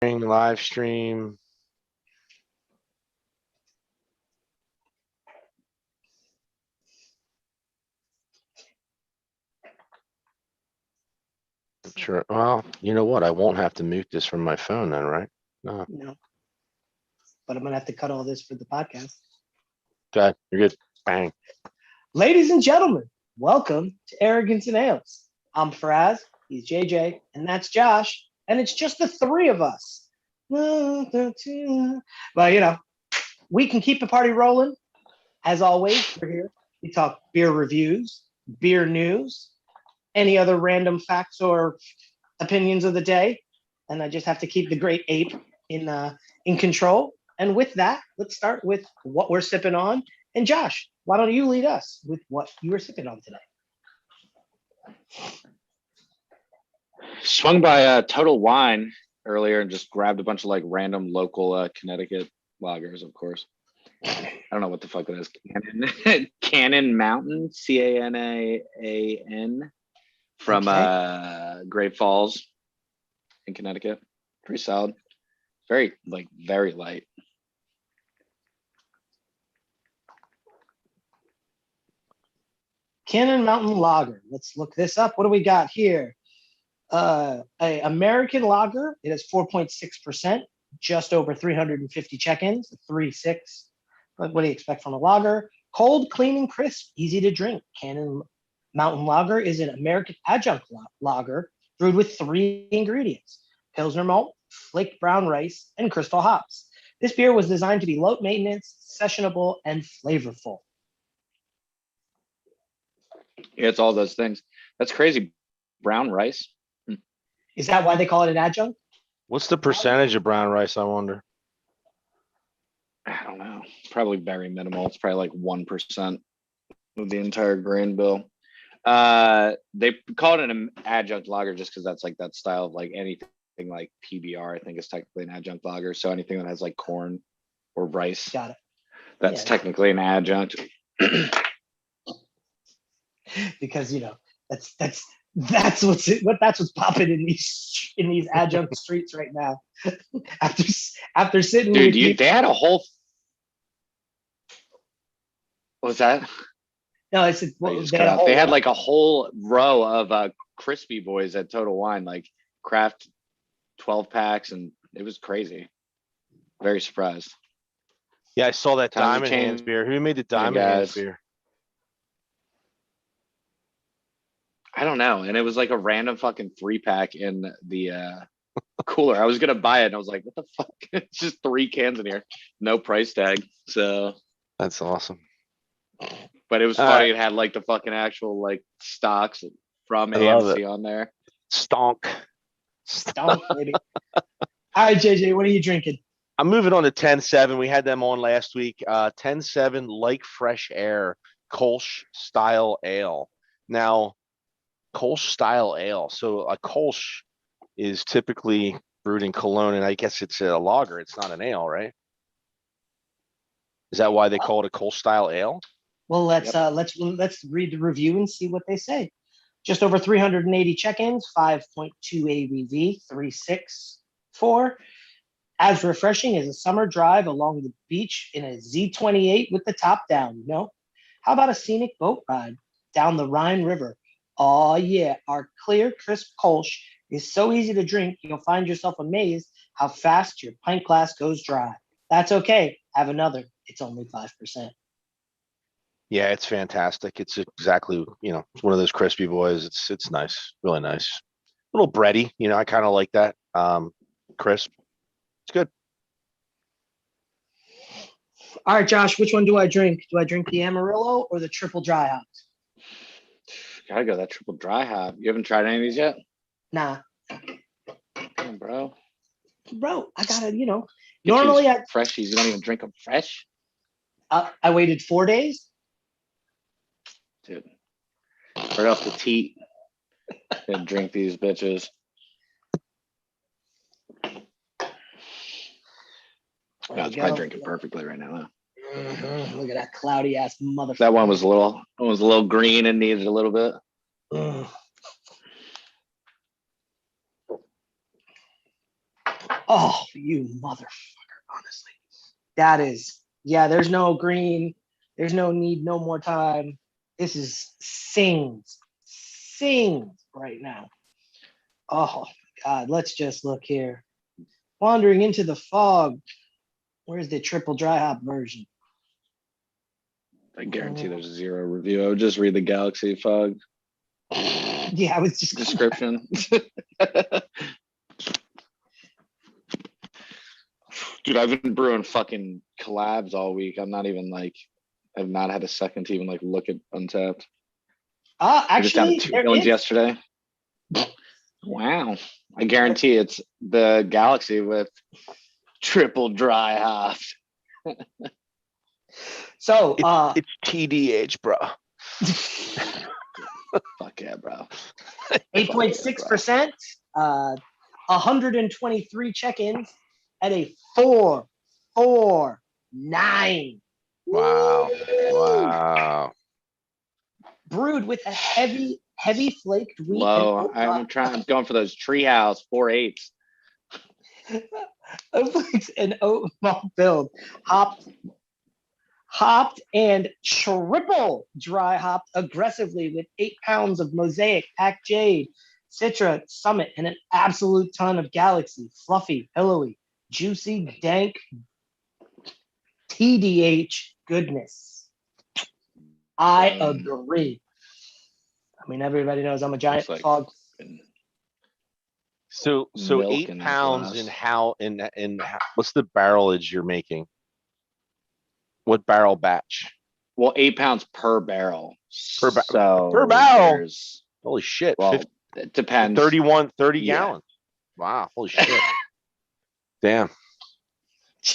live stream. I'm sure. Well, you know what? I won't have to mute this from my phone then, right? No. No. But I'm gonna have to cut all this for the podcast. Okay, you're good. Bang. Ladies and gentlemen, welcome to Arrogance and Ales. I'm Faraz, he's JJ, and that's Josh, and it's just the three of us. But you know, we can keep the party rolling. As always, we're here. We talk beer reviews, beer news, any other random facts or opinions of the day, and I just have to keep the great ape in control. And with that, let's start with what we're sipping on. And Josh, why don't you lead us with what you were sipping on today? Swung by Total Wine earlier and just grabbed a bunch of like random local Connecticut lagers, of course. I don't know what the fuck that is. Cannon Mountain, Canaan from Great Falls in Connecticut. Pretty solid. Very light. Cannon Mountain Lager. Let's look this up. What do we got here? A American lager. It has 4.6%, just over 350 check-ins, 3.6. But what do you expect from a lager? Cold, clean, and crisp, easy to drink. Cannon Mountain Lager is an American adjunct lager brewed with 3 ingredients: Pilsner malt, flaked brown rice, and crystal hops. This beer was designed to be low maintenance, sessionable, and flavorful. Yeah, it's all those things. That's crazy. Brown rice. Is that why they call it an adjunct? What's the percentage of brown rice, I wonder? I don't know. Probably very minimal. It's probably like 1% of the entire grain bill. They call it an adjunct lager just because that's like that style of like anything like PBR, I think is technically an adjunct lager. So anything that has like corn or rice, Got it. that's Yeah. technically an adjunct. Because you know that's what's popping in these adjunct streets right now. after sitting with you, Dude, they had a whole. What was that? no, I said They just they cut had a out. whole They had like a whole row of crispy boys at Total Wine, like craft 12 packs, and it was crazy. Very surprised. Yeah, I saw that Times have Diamond Hands changed, beer. Who made the Diamond Hands guys. beer? I don't know. And it was like a random fucking 3-pack in the cooler. I was gonna buy it and I was like, what the fuck? It's just 3 cans in here. No price tag. So That's awesome. but it was All funny. right. It had like the fucking actual like stocks from I love AMC it. on there. Stonk. stomp, baby. All right, JJ, what are you drinking? I'm moving on to 10-7. We had them on last week. 10-7 Like Fresh Air Kolsch style ale. Now, Kolsch style ale. So a Kolsch is typically brewed in Cologne, and I guess it's a lager. It's not an ale, right? Is that why they call it a Kolsch style ale? Well, let's read the review and see what they say. Just over 380 check-ins, 5.2 ABV, 3.64. As refreshing as a summer drive along the beach in a Z28 with the top down. No, how about a scenic boat ride down the Rhine River? Oh yeah, our clear, crisp Kolsch is so easy to drink, you'll find yourself amazed how fast your pint glass goes dry. That's okay. Have another. It's only 5%. Yeah, it's fantastic. It's exactly, it's one of those crispy boys. It's nice, really nice. A little bready, I kind of like that. Crisp. It's good. All right, Josh, which one do I drink? Do I drink the Amarillo or the triple dry hops? Gotta go that triple dry hop. You haven't tried any of these yet? Nah, Damn, bro. bro, I gotta, Get normally you freshies. You don't even drink them fresh? I waited 4 days. Dude. Right off the teat. And drink these bitches. There No, you it's probably go. drinking perfectly right now. Look at that cloudy ass motherfucker. That one was a little green and needed a little bit. Ugh. Oh, you motherfucker, honestly. That is, yeah, there's no green. There's no need, no more time. This is sings right now. Oh, God, let's just look here. Wandering into the fog. Where's the triple dry hop version? I guarantee there's zero review. I would just read the Galaxy Fog Yeah, I was just description. Dude, I've been brewing fucking collabs all week. I'm not even like, I've not had a second to even like look at Untapped. I just down actually, to 2 there villains is. yesterday. Wow. I guarantee it's the Galaxy with triple dry hops. So, It's TDH, bro. Fuck yeah, bro. 8.6%, 123 check-ins at a 4.49. Wow. Woo! Wow. Brewed with a heavy flaked wheat Low. I'm going for those treehouse 4.8s. an oat malt build, hopped and triple dry hopped aggressively with 8 pounds of Mosaic, Pack Jade, Citra, Summit, and an absolute ton of Galaxy, fluffy, pillowy, juicy, dank, TDH goodness. I agree. I mean, everybody knows I'm a giant Looks like fog. So Milk 8 in the pounds glass. in what's the barrelage you're making? What barrel batch? Well, 8 pounds per barrel. Per ba- So per barrel? there's, Holy shit. well, it depends. 30 Yeah. gallons. Wow. Holy shit. Damn.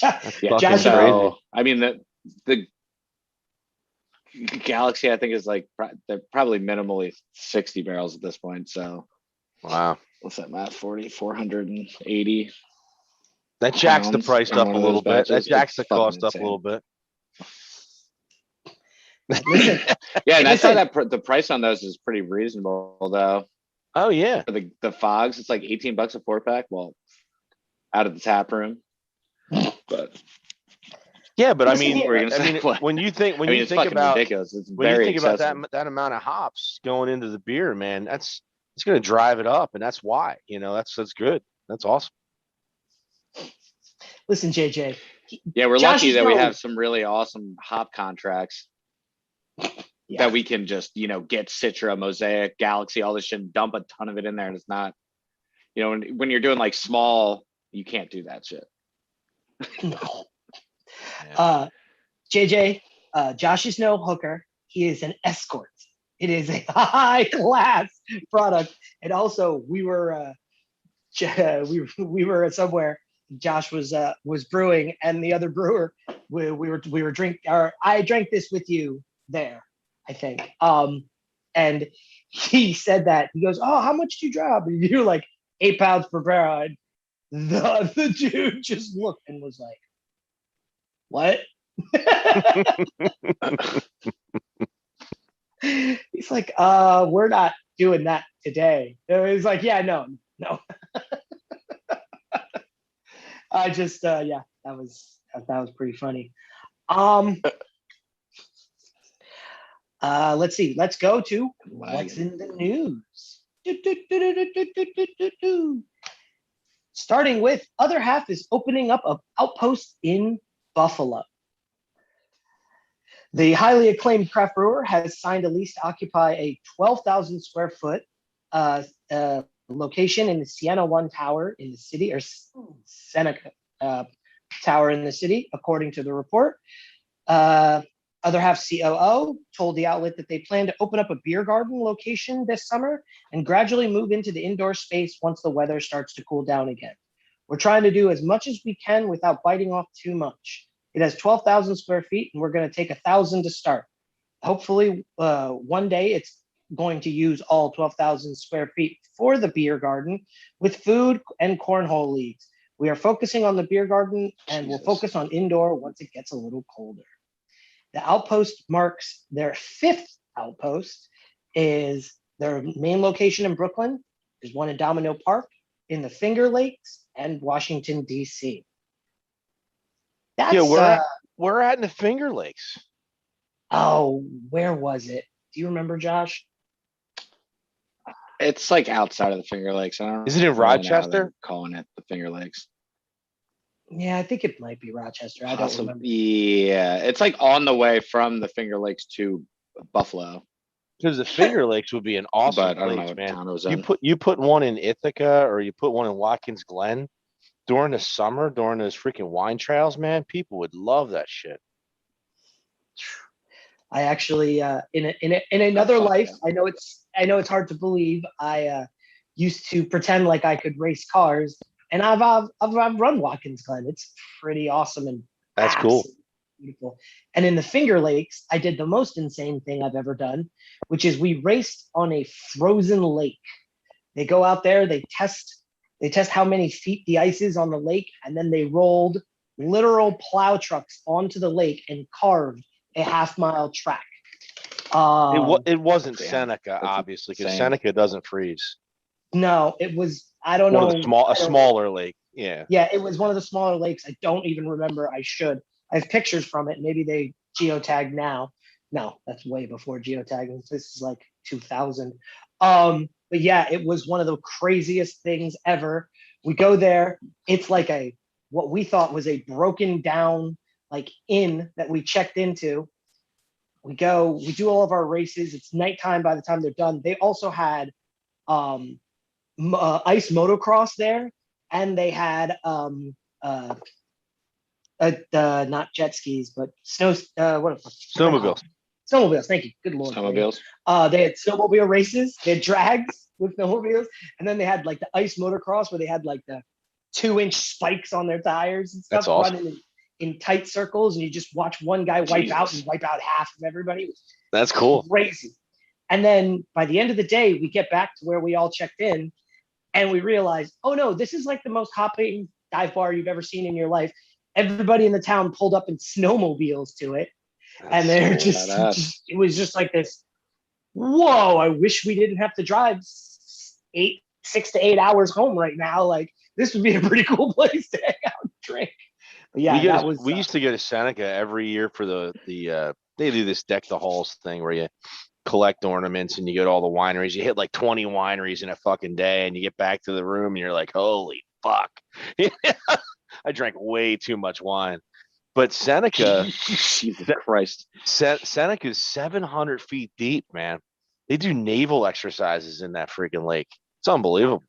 That's Yeah. fucking Josh, crazy. I mean, the Galaxy, I think, is like, they're probably minimally 60 barrels at this point. So Wow. what's that math? 480. That jacks the pounds price in up one a of little those bit. That batches. jacks the It's fucking cost up a insane. little bit. listen, Yeah, and that's why listen. the price on those is pretty reasonable, though. Oh yeah. For the fogs, it's like 18 bucks a 4-pack. Well, out of the tap room. But Yeah, but I Listen mean, here. what were you I gonna say? mean, What? when you think I mean, it's fucking about ridiculous. It's when you very think about excessive. that amount of hops going into the beer, man, it's going to drive it up, and that's why. That's good. That's awesome. Listen, JJ. Yeah, we're Josh lucky is that we no- have some really awesome hop contracts Yeah. that we can just, get Citra, Mosaic, Galaxy, all this shit, and dump a ton of it in there. And it's not, when you're doing like small, you can't do that shit. No. Yeah. JJ, Josh is no hooker. He is an escort. It is a high class product. And also, we were somewhere. Josh was brewing, and the other brewer, we were drink. Or I drank this with you there, I think. And he said that he goes, "Oh, how much do you drop?" And you're like 8 pounds per barrel. And the dude just looked and was like, "What?" He's like, we're not doing that today. And he's like, yeah, no. I just, yeah, that was pretty funny. Let's see. Let's go to what's in the news. Starting with Other Half is opening up an outpost in Buffalo. The highly acclaimed craft brewer has signed a lease to occupy a 12,000 square foot location in the Sienna One Tower in the city, or Seneca Tower in the city, according to the report. Other Half COO told the outlet that they plan to open up a beer garden location this summer and gradually move into the indoor space once the weather starts to cool down again. We're trying to do as much as we can without biting off too much. It has 12,000 square feet, and we're going to take 1,000 to start. Hopefully, one day it's going to use all 12,000 square feet for the beer garden with food and cornhole leagues. We are focusing on the beer garden, and we'll focus on indoor once it gets a little colder. The outpost marks their 5th outpost. Is their main location in Brooklyn. There's one in Domino Park, in the Finger Lakes and Washington, D.C. Yeah, That's we're at in the Finger Lakes. oh, where was it? Do you remember, Josh? It's like outside of the Finger Lakes. I don't Is it in really know how they're Rochester? calling it the Finger Lakes. Yeah, I think it might be Rochester. I don't remember. Yeah, it's like on the way from the Finger Lakes to Buffalo, Because the Finger Lakes would be an awesome but I don't know place, what man. town it was You in. put one in Ithaca or you put one in Watkins Glen during the summer, during those freaking wine trails, man. People would love that shit. I actually, in another fuck life, yeah. I know it's hard to believe. I used to pretend like I could race cars, and I've run Watkins Glen. It's pretty awesome and That's cool. absolutely beautiful. And in the Finger Lakes, I did the most insane thing I've ever done, which is we raced on a frozen lake. They go out there, they test how many feet the ice is on the lake, and then they rolled literal plow trucks onto the lake and carved a half-mile track. It wasn't Damn, Seneca, that's obviously, because insane. Seneca doesn't freeze. No, it was, I don't One of know. the a I don't- smaller lake. Yeah. Yeah, it was one of the smaller lakes. I don't even remember. I should. I have pictures from it. Maybe they geotag now. No, that's way before geotagging. This is like 2000. But yeah, it was one of the craziest things ever. We go there. It's like a what we thought was a broken down like inn that we checked into. We go, we do all of our races. It's nighttime by the time they're done. They also had um ice motocross there, and they had not jet skis, but snow. What are they called? Snowmobiles. Snowmobiles. Thank you. Good lord. Brady. Snowmobiles. They had snowmobile races. They had drags with snowmobiles, and then they had like the ice motocross where they had like the 2-inch spikes on their tires and stuff That's awesome. running in tight circles, and you just watch one guy wipe out Jesus. and wipe out half of everybody. It was That's cool. crazy. And then by the end of the day, we get back to where we all checked in, and we realize, oh no, this is like the most hopping dive bar you've ever seen in your life. Everybody in the town pulled up in snowmobiles to it, and they're That's cool. just it was just like this. Whoa! I wish we didn't have to drive 6 to 8 hours home right now. Like this would be a pretty cool place to hang out and drink. But yeah, that was. We used to go to Seneca every year for the they do this deck the halls thing where you collect ornaments and you go to all the wineries. You hit like 20 wineries in a fucking day, and you get back to the room and you're like, holy fuck. I drank way too much wine. But Seneca, Jesus Christ. Seneca is 700 feet deep, man. They do naval exercises in that freaking lake. It's unbelievable.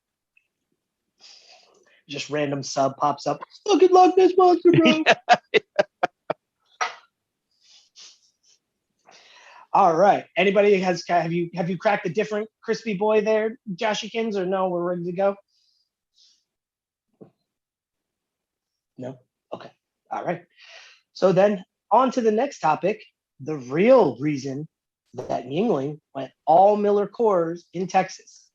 Just random sub pops up. Fucking Loch Ness Monster, bro. All right. Anybody have you cracked a different crispy boy there, Joshykins, or no? We're ready to go. No. Okay. All right. So then on to the next topic. The real reason that Yuengling went all Miller Coors in Texas.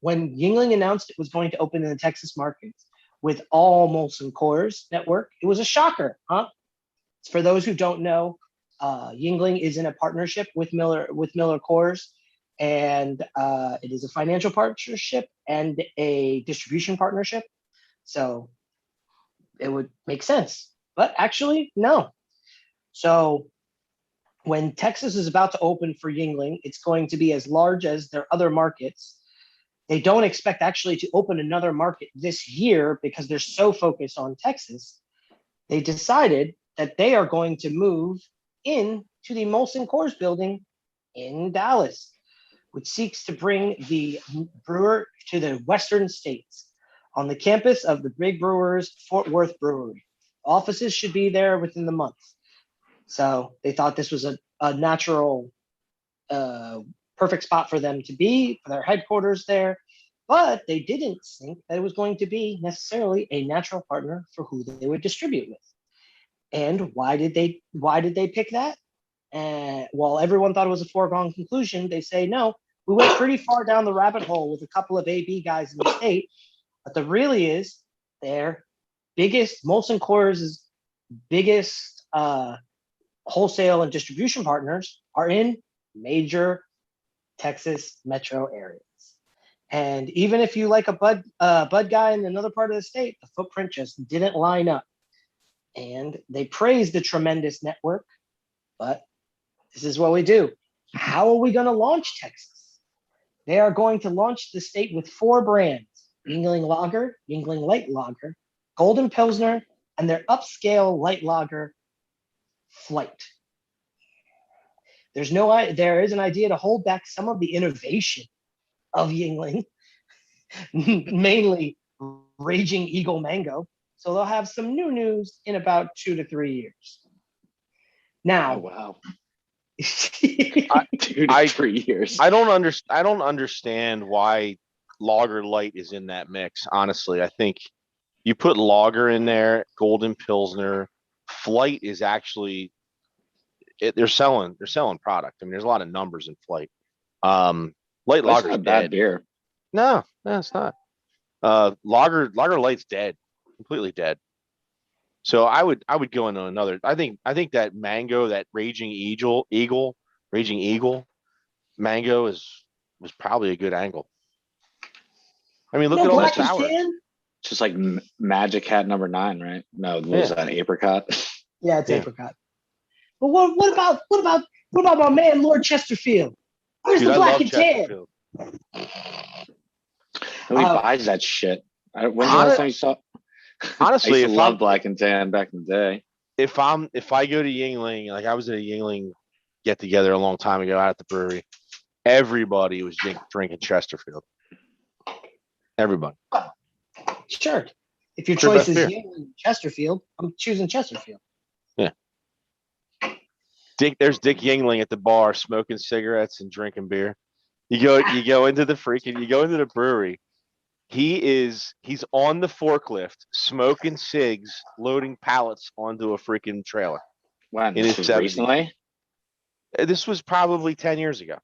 When Yuengling announced it was going to open in the Texas market with all Molson Coors network, it was a shocker, huh? For those who don't know, Yuengling is in a partnership with Miller Coors, and it is a financial partnership and a distribution partnership. So it would make sense, but actually, no. So when Texas is about to open for Yuengling, it's going to be as large as their other markets. They don't expect actually to open another market this year because they're so focused on Texas. They decided that they are going to move into the Molson Coors building in Dallas, which seeks to bring the brewer to the Western states on the campus of the Big Brewers Fort Worth Brewery. Offices should be there within the month. So they thought this was a natural, perfect spot for them to be, for their headquarters there. But they didn't think that it was going to be necessarily a natural partner for who they would distribute with. And why did they pick that? And while everyone thought it was a foregone conclusion, they say no. We went pretty far down the rabbit hole with a couple of AB guys in the state, but the really is their biggest, Molson Coors' biggest wholesale and distribution partners are in major Texas metro areas. And even if you like a Bud guy in another part of the state, the footprint just didn't line up. And they praised the tremendous network, but this is what we do. How are we going to launch Texas? They are going to launch the state with 4 brands: Yingling Lager, Yingling Light Lager, Golden Pilsner, and their upscale light lager, Flight. There is an idea to hold back some of the innovation of Yingling, mainly Raging Eagle Mango. So they'll have some new news in about 2 to 3 years. Oh, Now, wow. I- 2 to I- 3 years. I don't understand why Lager Light is in that mix. Honestly, I think you put Lager in there, Golden Pilsner, Flight is actually they're selling product. I mean, there's a lot of numbers in Flight. Light That's Lager's not a bad dead. beer. No, it's not. Lager Light's dead, completely dead. So I would go into another. I think that mango, that Raging Eagle mango was probably a good angle. I mean, look no at all the black and sours. tan. Just like Magic Hat #9, right? No, what was Yeah. that? Apricot. Yeah, it's Yeah. apricot. But what about my man Lord Chesterfield? Where's Dude, the I black love and tan? Chesterfield. Nobody Uh, buys that shit. When's the last time you saw? Honestly, I used if to love I'm Black and Tan back in the day. if I go to Yingling, like I was at a Yingling get together a long time ago out at the brewery, everybody was drinking Chesterfield. Everybody. Sure. If your It's their choice best is beer. Yingling Chesterfield, I'm choosing Chesterfield. There's Dick Yingling at the bar smoking cigarettes and drinking beer. You go into the brewery. He's on the forklift smoking cigs, loading pallets onto a freaking trailer When in this his was 70s. recently, This was probably 10 years ago.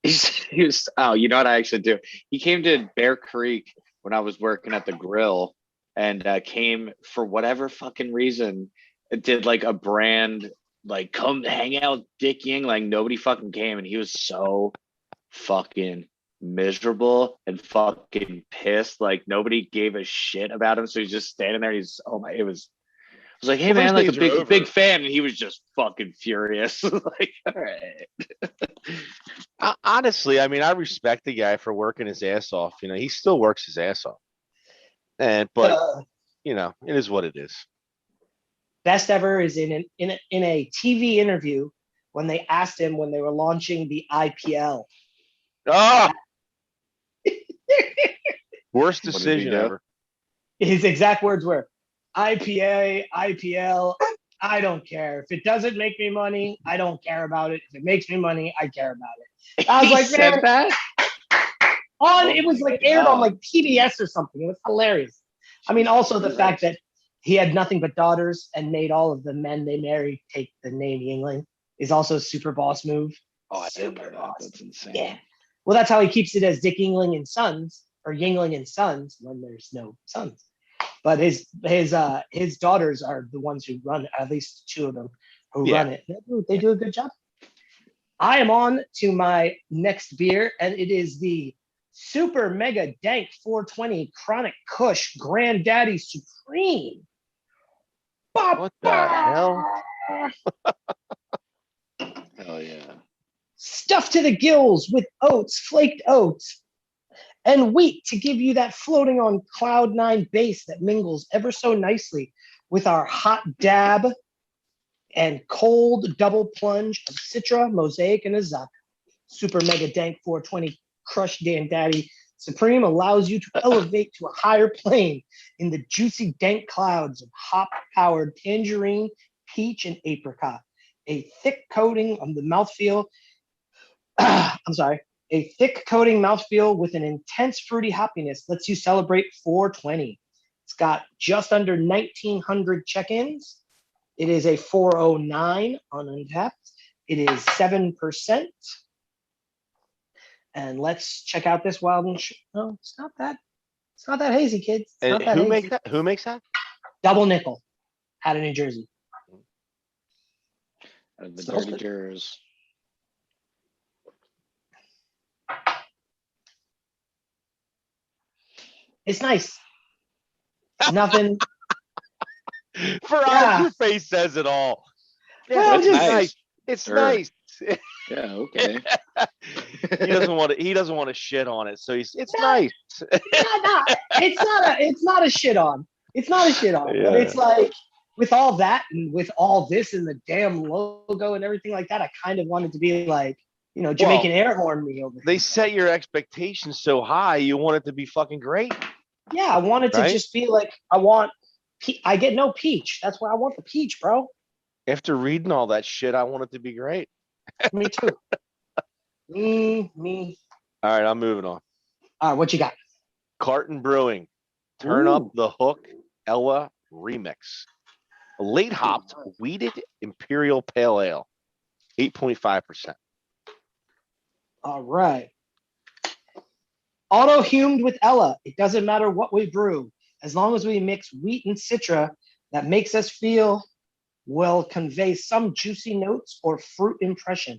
he was. Oh, you know what I actually do? He came to Bear Creek when I was working at the grill, and came for whatever fucking reason. It did like a brand like come hang out with Dick Ying. Like nobody fucking came, and he was so fucking miserable and fucking pissed. Like nobody gave a shit about him, so he's just standing there. He's oh my, it was. I was like, hey Well, man, those like a days are big over. fan, and he was just fucking furious. Like, all right. Honestly, I mean, I respect the guy for working his ass off. You know, he still works his ass off. But Uh, you know, it is what it is. best ever is in a TV interview when they asked him when they were launching the IPL. Ah, worst What did he decision do? ever. His exact words were IPA, IPL. I don't care. If it doesn't make me money, I don't care about it. If it makes me money, I care about it. I was He like, said man, that? it was my like aired on God. like PBS or something. It was hilarious. I mean, also the fact Christ. that he had nothing but daughters and made all of the men they married take the name Yingling is also a super boss move. Oh, I didn't know Super that. boss. That's insane. Yeah. Well, that's how he keeps it as Dick Yingling and Sons or Yingling and Sons when there's no sons. But his daughters are the ones who run it, at least 2 of them who Yeah. run it. They do a good job. I am on to my next beer, and it is the Super Mega Dank 420 Chronic Kush Granddaddy Supreme. What the hell? Hell yeah. Stuffed to the gills with oats, flaked oats, and wheat to give you that floating on cloud 9 base that mingles ever so nicely with our hot dab and cold double plunge of Citra, Mosaic, and Azaka. Super Mega Dank 420 Crush Granddaddy Supreme allows you to elevate to a higher plane in the juicy dank clouds of hop-powered tangerine, peach, and apricot. A thick coating on the mouthfeel. I'm sorry. A thick coating mouthfeel with an intense fruity hoppiness lets you celebrate 420. It's got just under 1,900 check-ins. It is a 409 on Untapped. It is 7%. And let's check out this wild and no, it's not that hazy, kids. It's not And that who hazy. makes that? Who makes that? Double nickel out of New Jersey. The Smells Dirty good. Jurors. It's nice. Nothing. For Yeah. your face says it all. Well, it's just- nice. It's Sure. nice. Yeah, okay. He doesn't want to. He doesn't want to shit on it. So it's No. nice. It's not a shit on. It's not a shit on. But Yeah. it's like with all that and with all this and the damn logo and everything like that, I kind of wanted to be like, Jamaican air horn me over They here. set your expectations so high. You want it to be fucking great. Yeah, I wanted to Right? just be like, I get no peach. That's why I want the peach, bro. After reading all that shit, I want it to be great. Me too. Me. All right, I'm moving on. All right, what you got? Carton Brewing, Turn Up Ooh. the Hook Ella Remix. A late hopped wheated Imperial Pale Ale, 8.5%. All right. Auto humed with Ella. It doesn't matter what we brew, as long as we mix wheat and citra that makes us feel will convey some juicy notes or fruit impression.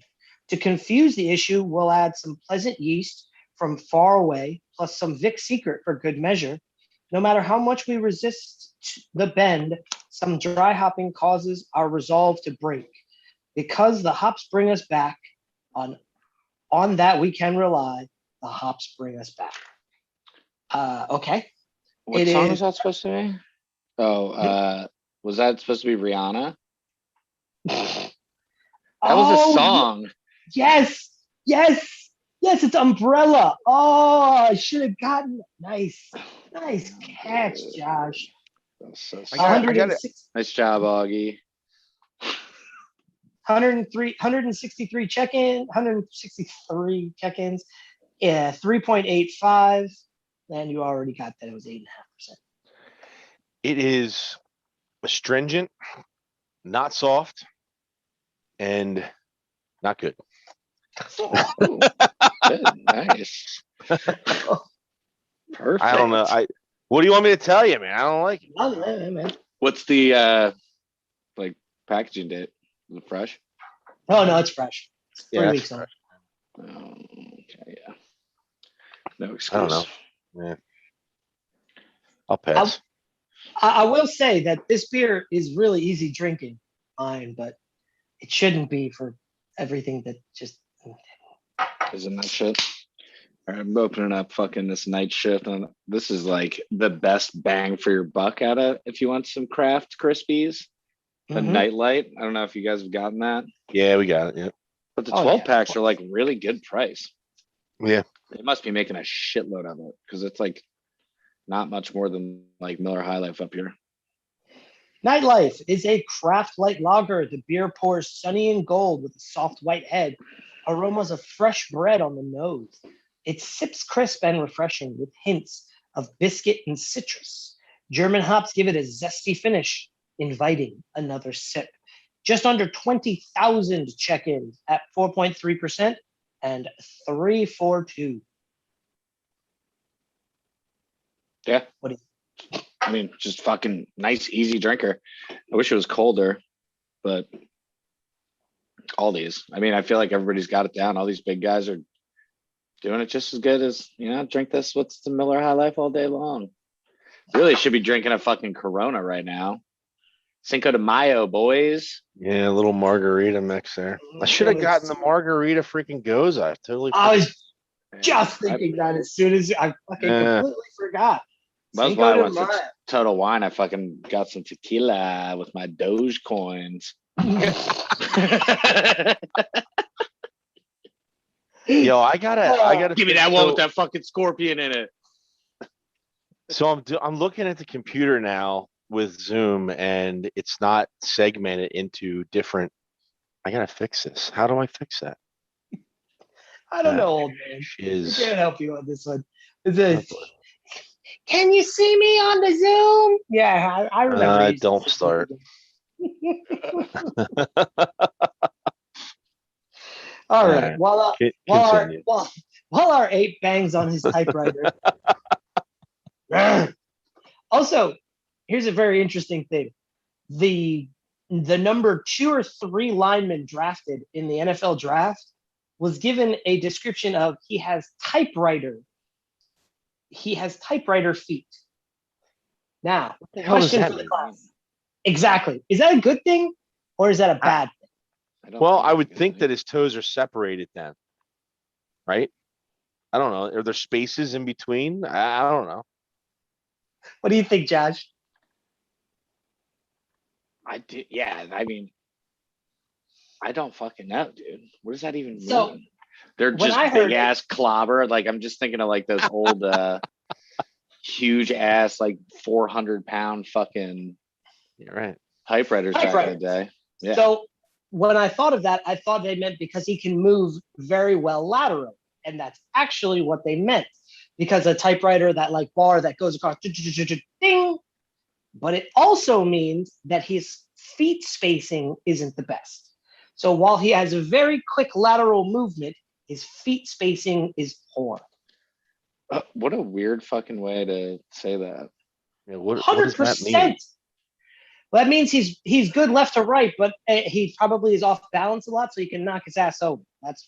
To confuse the issue, we'll add some pleasant yeast from far away, plus some Vic Secret for good measure. No matter how much we resist the bend, some dry hopping causes our resolve to break. Because the hops bring us back, on that we can rely. The hops bring us back. Okay. What It song is- was that supposed to be? Oh, was that supposed to be Rihanna? That was a Oh, song. Yes. It's Umbrella. Oh, I should have gotten nice catch, Josh. That's so I got it. 106 Nice job, Augie. 163 check-in, 163 check-ins. Yeah, 3.85. And you already got that. It was 8.5%. It is astringent, not soft, and not good. Ooh, good, nice. Perfect. I don't know. What do you want me to tell you, man? I don't like it. Oh, man. What's the like packaging date? Is it fresh? Oh, no, it's fresh. It's 3 Yeah, weeks it's old. Okay, yeah. No excuse. I don't know. Yeah. I'll pass. I will say that this beer is really easy drinking, fine, but it shouldn't be for everything that just. Isn't that shit? All right, I'm opening up fucking this night shift, and this is like the best bang for your buck out of if you want some craft crispies. The Mhm. Nightlight. I don't know if you guys have gotten that, Yeah, we got it. Yeah. but the Oh, 12 yeah, of packs are like really good price. Yeah. They must be making a shitload of it because it's like not much more than like Miller High Life up here. Nightlife is a craft light lager. The beer pours sunny and gold with a soft white head, aromas of fresh bread on the nose. It sips crisp and refreshing with hints of biscuit and citrus. German hops give it a zesty finish, inviting another sip. Just under 20,000 check-ins at 4.3% and 342. Yeah. What is- I mean, just fucking nice, easy drinker. I wish it was colder, but all these. I mean, I feel like everybody's got it down. All these big guys are doing it just as good as, drink this with the Miller High Life all day long. Really should be drinking a fucking Corona right now. Cinco de Mayo, boys. Yeah, a little margarita mix there. I should have gotten the margarita freaking goes. I totally. I was Yeah, just thinking that as soon as I fucking Yeah. completely forgot. That's Cinco why I de went to Mayo. Total Wine. I fucking got some tequila with my Doge coins. Yo, I gotta. Give me that one with that fucking scorpion in it. So I'm looking at the computer now with Zoom, and it's not segmented into different. I gotta fix this. How do I fix that? I don't know, old man. I Shiz. can't help you on this one. Can you see me on the Zoom? Yeah, I remember. you Don't said start. All All right. right. While Continue. our ape bangs on his typewriter. Also, here's a very interesting thing. The number 2 or 3 lineman drafted in the NFL draft was given a description of he has typewriter he has typewriter feet. Now, the hell does question that for the mean? class. Exactly. Is that a good thing or is that a bad thing? don't Well, think I it's would a good think thing. that his toes are separated then. Right? I don't know. Are there spaces in between? I don't know. What do you think, Josh? Yeah, I mean, I don't fucking know, dude. What does that even So, mean? They're when just I heard big it- ass clobber. Like I'm just thinking of like those old huge ass like 400-pound fucking You're right. typewriters back in the Typewriters. day. Yeah. So when I thought of that, I thought they meant because he can move very well laterally. And that's actually what they meant. Because a typewriter, that like bar that goes across, ding. But it also means that his feet spacing isn't the best. So while he has a very quick lateral movement, his feet spacing is poor. What a weird fucking way to say that. Yeah, what does Hundred that mean? percent. Well, that means he's good left to right, but he probably is off balance a lot, so he can knock his ass over. That's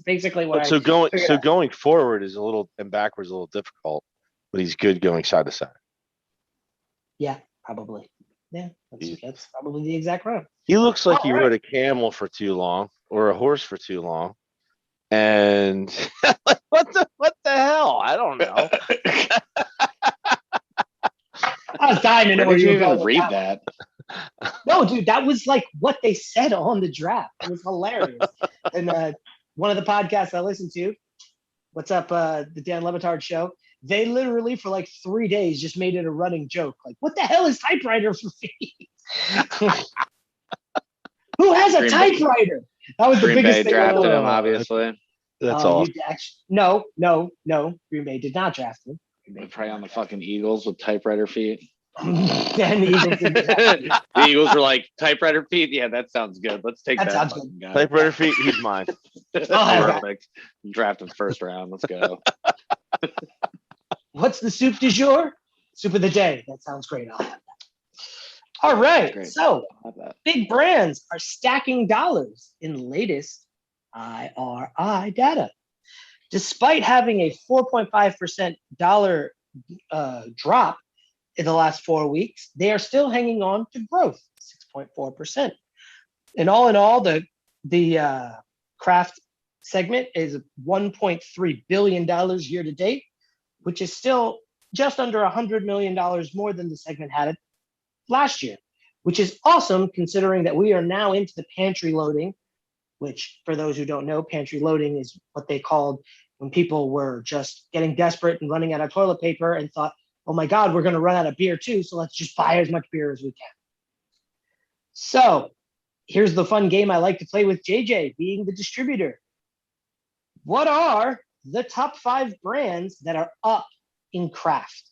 basically what But I. so figured out. going forward is a little and backwards a little difficult, but he's good going side to side. Yeah, probably. Yeah, Jesus. that's probably the exact route. He looks like he All right. rode a camel for too long or a horse for too long. And what the hell? I don't know. I was dying to know Where where did you you were going even with read that. that? No, dude, that was like what they said on the draft. It was hilarious. And one of the podcasts I listened to, what's up, the Dan Levitard show, they literally for like 3 days just made it a running joke. Like, what the hell is typewriter for feet? Who has a Green Bay- typewriter? That was the Green biggest Bay thing. drafted him, Oh, obviously. That's Oh, awesome. you actually, no. Green Bay did not draft him. They prey on the fucking Eagles with typewriter feet. And the Eagles didn't draft him. The Eagles were like, typewriter feet? Yeah, that sounds good. Let's take That that, sounds fucking guy. Typewriter feet, he's mine. I'll have that. Perfect. Draft him first round. Let's go. What's the soup du jour? Soup of the day. That sounds great. I'll have that. All right. Great. So I'll have that. big brands are stacking dollars in latest IRI data. Despite having a 4.5% dollar drop in the last 4 weeks, they are still hanging on to growth, 6.4%. And all, the craft segment is $1.3 billion year to date, which is still just under $100 million more than the segment had it last year, which is awesome considering that we are now into the pantry loading, which for those who don't know, pantry loading is what they called when people were just getting desperate and running out of toilet paper and thought, oh my God, we're going to run out of beer too. So let's just buy as much beer as we can. So here's the fun game I like to play with JJ being the distributor. What are the top 5 brands that are up in craft?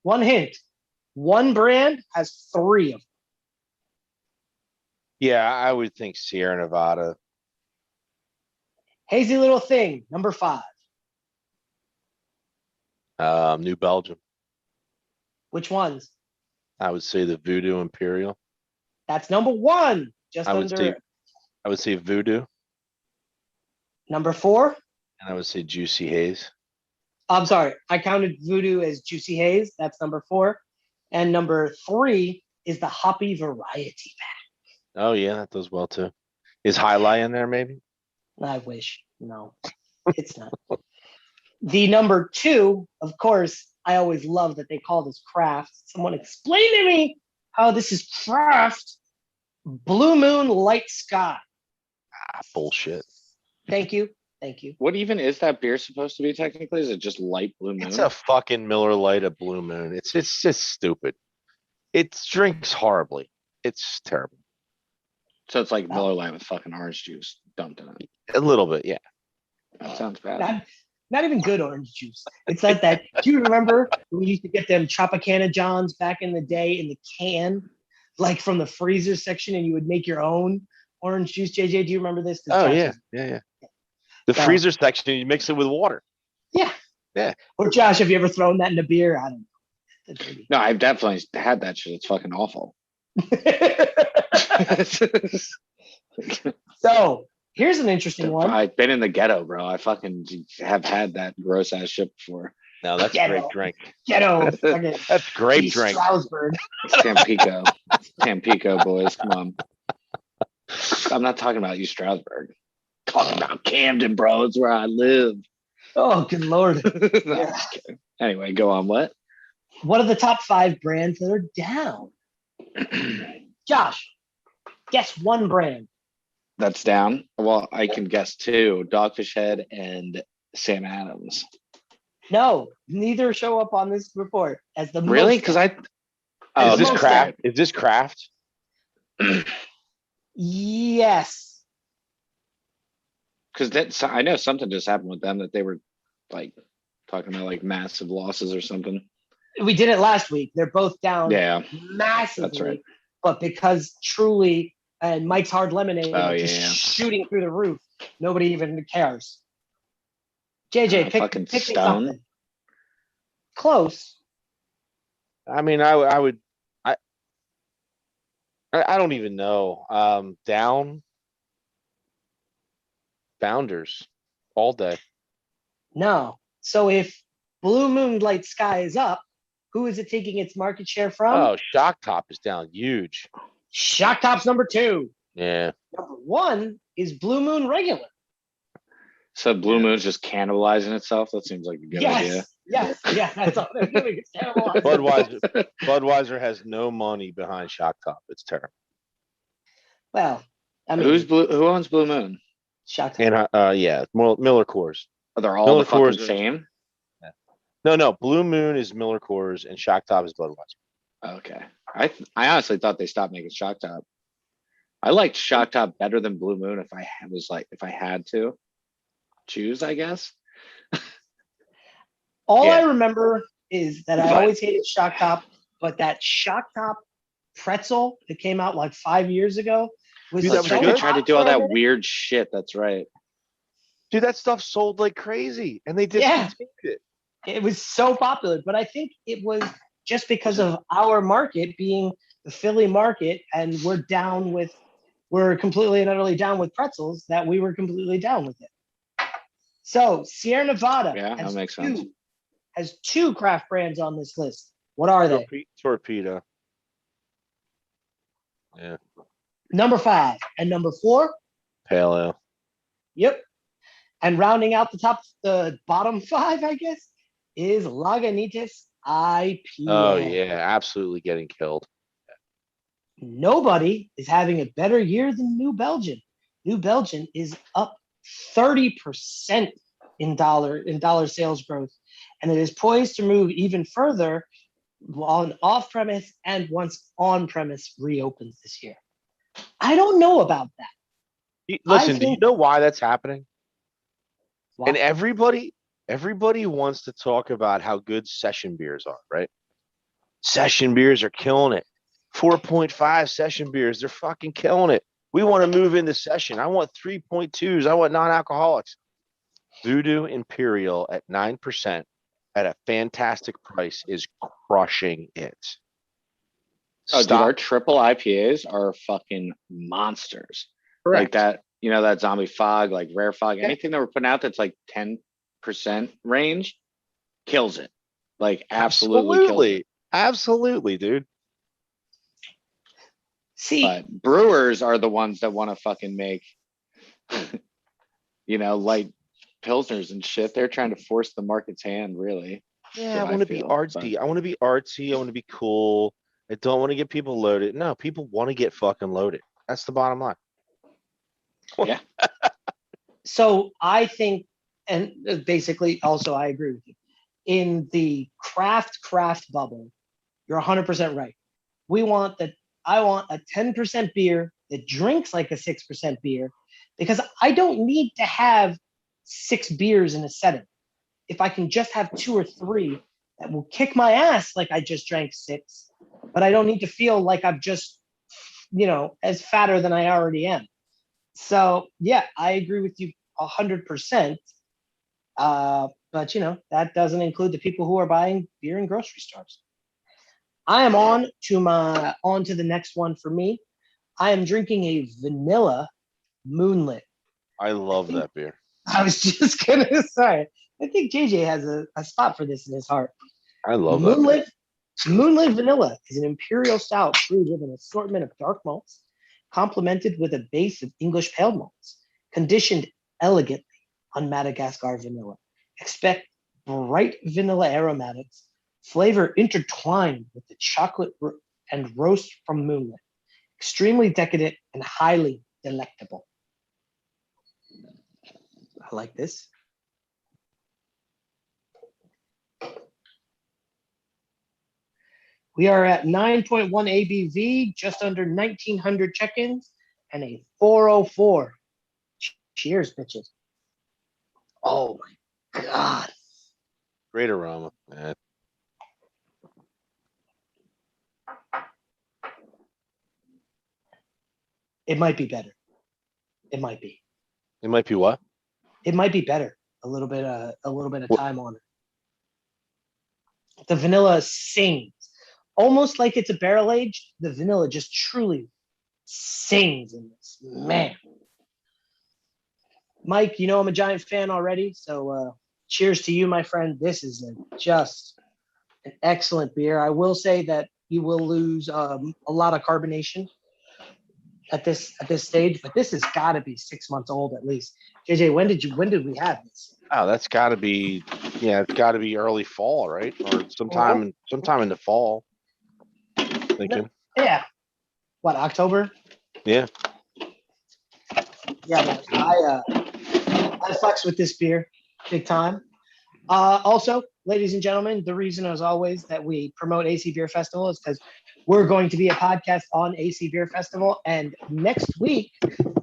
One hint, one brand has 3 of them. Yeah, I would think Sierra Nevada. Hazy Little Thing, number 5. New Belgium. Which ones? I would say the Voodoo Imperial. That's number 1, just I would under say Voodoo, number 4. and I would say Juicy Haze. I'm sorry, I counted Voodoo as Juicy Haze. That's number 4. And number 3 is the Hoppy Variety Oh yeah, that does well too. Is Highlight in there maybe? Pack. I wish. No, it's not. The number 2, of course, I always love that they call this craft. Someone explain to me how this is craft. Blue Moon Light Sky. Bullshit. Thank you. Thank you. What even is that beer supposed to be technically? Is it just light blue moon? It's a fucking Miller Lite of Blue Moon. It's just stupid. It drinks horribly. It's terrible. So it's like Miller Lite with fucking orange juice dumped in it. A little bit, yeah. That sounds bad. Not even good orange juice. It's like that. Do you remember when we used to get them Tropicana Johns back in the day in the can, like from the freezer section, and you would make your own orange juice? JJ, do you remember this? 'Cause Oh Josh yeah, is- yeah. The So- freezer section, you mix it with water. Yeah. Yeah. Or Josh, have you ever thrown that in a beer? I don't know. No, I've definitely had that shit. It's fucking awful. So Here's an interesting one. I've been in the ghetto, bro. I fucking have had that gross ass shit before. No, that's Ghetto. grape drink. Ghetto. Fucking That's grape East drink. Stroudsburg. Tampico. Tampico, boys. Come on. I'm not talking about you, Stroudsburg. Talking about Camden, bro. It's where I live. Oh, good lord. No, I'm just kidding. Anyway, go on. What? What are the top 5 brands that are down? Josh, guess one brand. That's down. Well, I can guess 2. Dogfish Head and Sam Adams. No, neither show up on this report as the Really? most Because down. Oh, Is this most craft? Is this craft? Yes. Because that's I know something just happened with them that they were like talking about like massive losses or something. We did it last week. They're both down Yeah. massively. That's right. But because Truly and Mike's Hard Lemonade Oh, are just yeah. shooting through the roof, nobody even cares. JJ, Fucking pick me Stone. something. Close. I mean, I would. I don't even know. Down. Founders, all day. No. So if Blue Moonlight Sky is up, who is it taking its market share from? Oh, Shock Top is down huge. Shock Top's number 2. Yeah. Number 1 is Blue Moon Regular. So Blue Moon's just cannibalizing itself. That seems like a good idea. Yes. Yeah. That's all they're doing. It's terrible. Budweiser has no money behind Shock Top. It's terrible. Well, I mean, Who owns Blue Moon? Shock Top. And yeah, Miller Coors. Are they all Miller the fucking Coors. same? No. Blue Moon is Miller Coors and Shock Top is Budweiser. Okay. I honestly thought they stopped making Shock Top. I liked Shock Top better than Blue Moon if I had to choose, I guess. All Yeah. I remember is that I But- always hated Shock Top, but that Shock Top pretzel that came out like 5 years ago was Dude, that That's was right. good. They tried to do all that weird. weird shit. That's right. Dude, that stuff sold like crazy, and they Yeah. discontinued it. It was so popular, but I think it was just because of our market being the Philly market, and we're completely and utterly down with pretzels that we were completely down with it. So Sierra Nevada Yeah, that makes sense. has 2 craft brands on this list. What are they? Torpedo. Number 5 and number 4. Pale Ale. Yep. And rounding out the bottom 5, I guess, is Lagunitas IPA. Oh yeah, absolutely getting killed. Nobody is having a better year than New Belgium. New Belgium is up 30% in dollar sales growth, and it is poised to move even further on off premise and once on premise reopens this year. I don't know about that. Listen, do you think- know why that's happening? Why? And everybody wants to talk about how good session beers are, right? Session beers are killing it. 4.5 session beers, they're fucking killing it. We want to move into session. I want 3.2s. I want non-alcoholics. Voodoo Imperial at 9% at a fantastic price is crushing it. Oh, dude, Stop. our triple IPAs are fucking monsters. Like that, that zombie fog, like rare fog, anything that we're putting out that's like 10% range kills it. Like absolutely kills it. Absolutely, dude. See, But brewers are the ones that want to fucking make, light pilsners and shit. They're trying to force the market's hand, really. Yeah, what I I want to be feel, artsy. but- I want to be artsy. I want to be cool. I don't want to get people loaded. No, people want to get fucking loaded. That's the bottom line. so I think, and basically also I agree with you. In the craft bubble, you're 100% right. I want a 10% beer that drinks like a 6% beer, because I don't need to have 6 beers in a setting. If I can just have 2 or 3 that will kick my ass like I just drank 6, but I don't need to feel like I'm just, as fatter than I already am. So yeah, I agree with you 100%. But that doesn't include the people who are buying beer in grocery stores. I am on to the next one for me. I am drinking a vanilla Moonlit. I love that beer. I was just gonna say, I think JJ has a spot for this in his heart. I love that beer. Moonlit Vanilla is an imperial stout brewed with an assortment of dark malts, complemented with a base of English pale malts, conditioned elegantly on Madagascar vanilla. Expect bright vanilla aromatics, flavor intertwined with the chocolate and roast from Moonlit. Extremely decadent and highly delectable. I like this. We are at 9.1 ABV, just under 1,900 check-ins, and a 404. Cheers, bitches. Oh my God. Great aroma. Man. It might be better. It might be. It might be what? It might be better. A little bit of time on it. The vanilla sings. Almost like it's a barrel aged. The vanilla just truly sings in this. Man. Mike, you know I'm a giant fan already. So cheers to you, my friend. This is just an excellent beer. I will say that you will lose a lot of carbonation at this stage, but this has got to be 6 months old at least. JJ, when did we have this? Oh, that's got to be, yeah, it's got to be early fall, right? Or sometime in the fall. Thinking. Yeah. What, October? Yeah. Yeah, man. I flex with this beer big time. Also, ladies and gentlemen, the reason, as always, that we promote AC Beer Festival is because we're going to be a podcast on AC Beer Festival. And next week,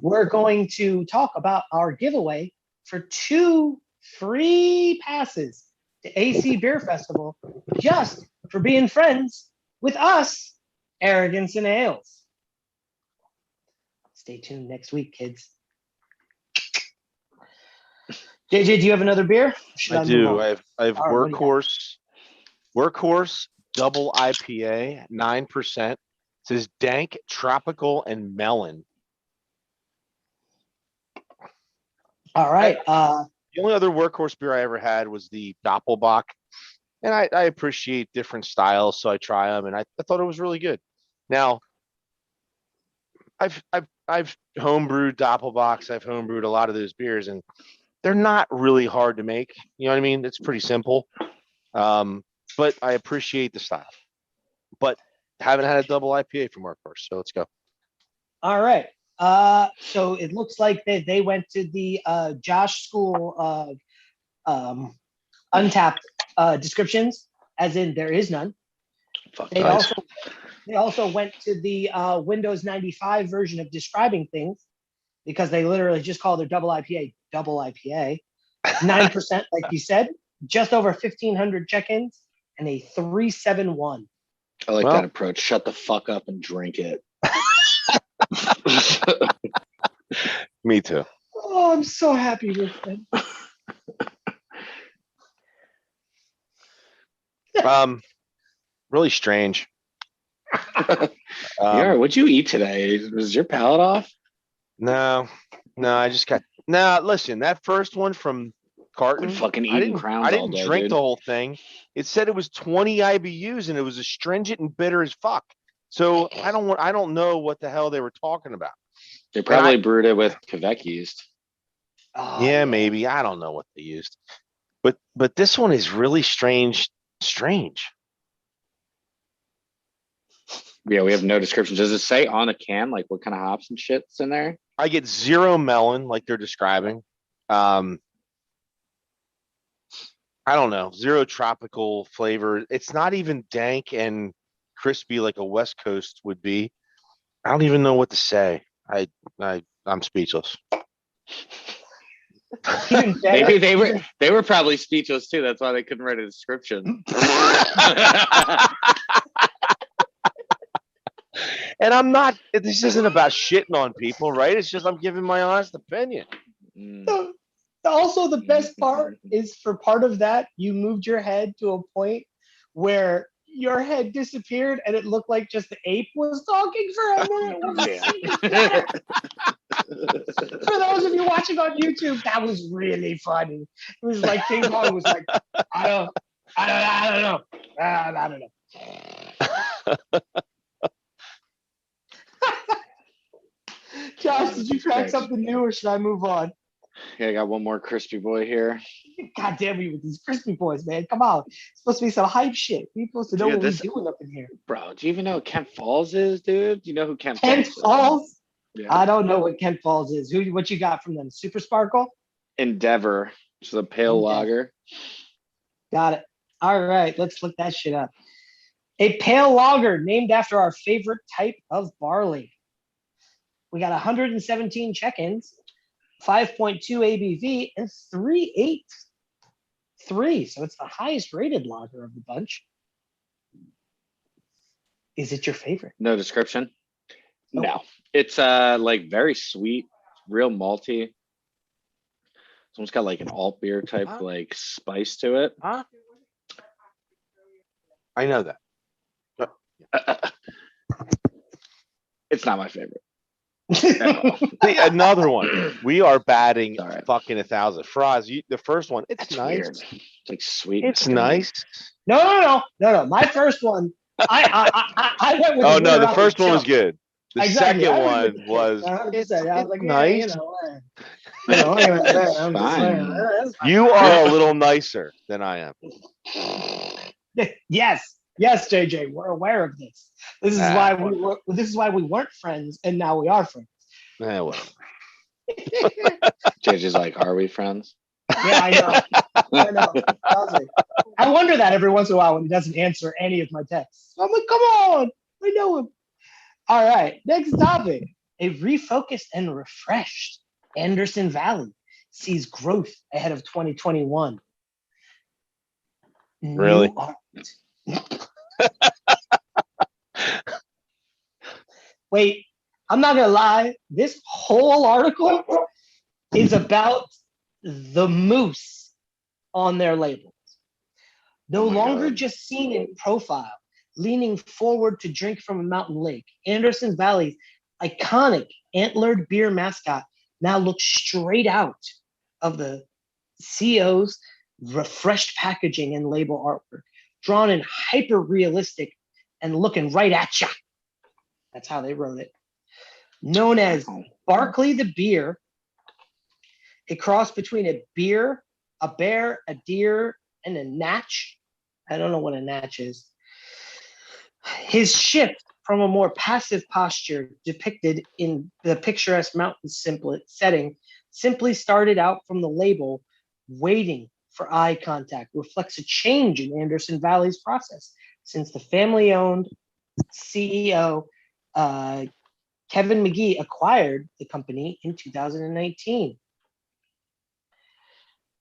we're going to talk about our giveaway for 2 free passes to AC Beer Festival just for being friends with us, Arrogance and Ales. Stay tuned next week, kids. JJ, do you have another beer? I do. I have Workhorse double IPA, 9%. It says dank, tropical, and melon. All right. The only other Workhorse beer I ever had was the Doppelbock. And I appreciate different styles, so I try them, and I thought it was really good. Now, I've homebrewed Doppelbocks. I've homebrewed a lot of those beers, and they're not really hard to make. You know what I mean? It's pretty simple. But I appreciate the style. But haven't had a double IPA from Workhorse, so let's go. All right. So it looks like they went to the Josh School of Untapped descriptions, as in there is none. They also went to the Windows 95 version of describing things, because they literally just call their double IPA. 9%, like you said, just over 1,500 check-ins, and a 371. I like that approach. Shut the fuck up and drink it. Me too. Oh, I'm so happy with it. Really strange. Yeah, what'd you eat today? Was your palate off? No, I just got. No, listen, that first one from Carton, fucking eating crowns. I didn't all day, drink dude. the whole thing. It said it was 20 IBUs and it was astringent and bitter as fuck. So I don't know what the hell they were talking about. They probably brewed it with Quebec yeast. Yeah, maybe. I don't know what they used. But this one is really strange. Yeah, we have no description. Does it say on the can like what kind of hops and shit's in there? I get 0 melon, like they're describing. I don't know, 0 tropical flavor. It's not even dank and crispy like a West Coast would be. I don't even know what to say. I'm speechless. Maybe they were probably speechless too. That's why they couldn't write a description. And I'm not. This isn't about shitting on people, right? It's just I'm giving my honest opinion. Also, the best part is, for part of that, you moved your head to a point where your head disappeared and it looked like just the ape was talking for a minute. For those of you watching on YouTube, that was really funny. It was like King Kong was like, I don't know. I don't know. Josh, did you crack Thanks. something new or should I move on? Yeah, I got one more crispy boy here. God damn you with these crispy boys, man. Come on. It's supposed to be some hype shit. We're supposed to know Dude, what this- we're doing up in here. Bro, do you even know what Kent Falls is, dude? Do you know who Kent Kent Falls is? Falls? Yeah. I don't know what Kent Falls is. What you got from them? Super Sparkle? Endeavor. It's a pale Endeavor. lager. Got it. All right, let's look that shit up. A pale lager named after our favorite type of barley. We got 117 check-ins, 5.2 ABV, and 3.83. So it's the highest rated lager of the bunch. Is it your favorite? No description? Nope. No. It's like very sweet, real malty. It's almost got like an alt beer type Huh? like spice to it. Huh? I know that. It's not my favorite. See, another one. We are batting All right. fucking 1,000. Froz, the first one, it's It's nice. weird. It's like sweet. and It's stingy. nice. No. My first one, I went with. Oh no, winner the out first one was jump. good. The Exactly. I second went with one the was kick, 100%. it's I was like, yeah, nice. I'm just saying, Fine. that's fine. You are a little nicer than I am. Yes, JJ, we're aware of this. This is why we weren't friends, and now we are friends. Eh, well. JJ's like, are we friends? Yeah, I know. Tells me. I wonder that every once in a while when he doesn't answer any of my texts. I'm like, come on, I know him. All right, next topic. A refocused and refreshed Anderson Valley sees growth ahead of 2021. Really? New art. Wait, I'm not gonna lie. This whole article is about the moose on their labels. No Oh my longer God. just seen in profile, leaning forward to drink from a mountain lake. Anderson Valley's iconic antlered beer mascot now looks straight out of the CO's refreshed packaging and label artwork, drawn in hyper realistic and looking right at ya. That's how they wrote it. Known as Barkley the Beer, a cross between a bear, a deer, and a natch. I don't know what a natch is. His shift from a more passive posture depicted in the picturesque mountain setting simply started out from the label, waiting for eye contact, reflects a change in Anderson Valley's process since the family-owned CEO Kevin McGee acquired the company in 2019.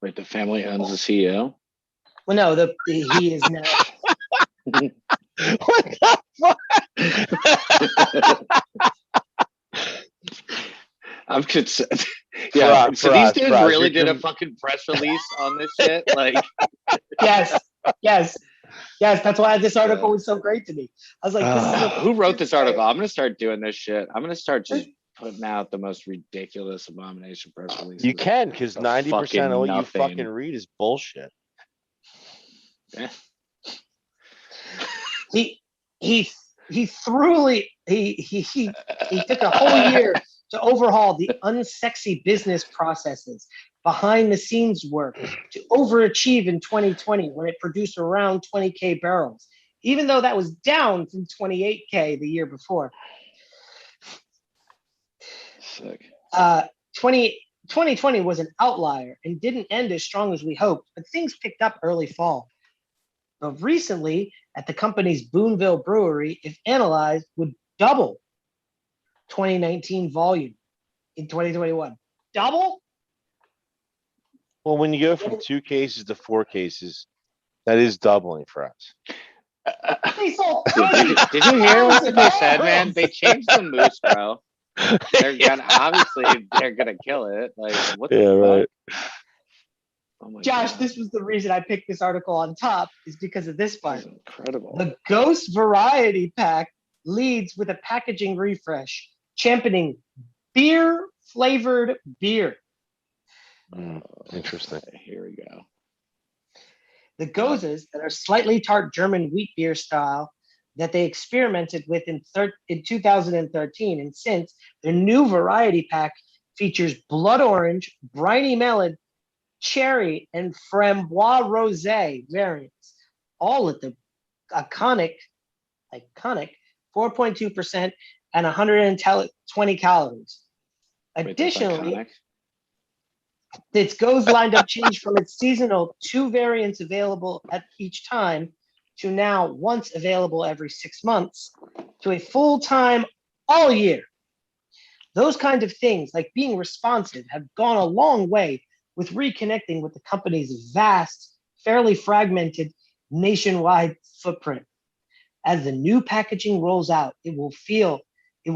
Wait, the family owns the CEO? Well, no, he is now. What the I'm concerned. Yeah, so these dudes really did a fucking press release on this shit. Like, Yes. That's why this article was so great to me. I was like, this is who wrote this article? I'm gonna start doing this shit. I'm gonna start just putting out the most ridiculous abomination press releases. You can, because 90% of what you nothing. fucking read is bullshit. Yeah. he thoroughly he took a whole year to overhaul the unsexy business processes, behind the scenes work to overachieve in 2020 when it produced around 20K barrels, even though that was down from 28K the year before. Sick. 2020 was an outlier and didn't end as strong as we hoped, but things picked up early fall. But recently, at the company's Boonville Brewery, if analyzed, would double 2019 volume in 2021. Double? Well, when you go from 2 cases to 4 cases, that is doubling for us. They sold Did you hear what they said, man? They changed the moose, bro. They're gonna kill it. Like, what the fuck? Right. Oh my Josh, God. this was the reason I picked this article on top, is because of this This part. is incredible. The Ghost Variety Pack leads with a packaging refresh, championing beer flavored beer. Interesting. Okay, here we go. The Gozas that are slightly tart German wheat beer style that they experimented with in 2013, and since their new variety pack features blood orange, briny melon, cherry, and framboise rosé variants, all at the iconic 4.2% and 120 calories. Wait, that's Additionally, iconic. its Goes lined up changed from its seasonal 2 variants available at each time to now once available every 6 months to a full-time all year. Those kind of things, like being responsive, have gone a long way with reconnecting with the company's vast, fairly fragmented nationwide footprint. As the new packaging rolls out, it will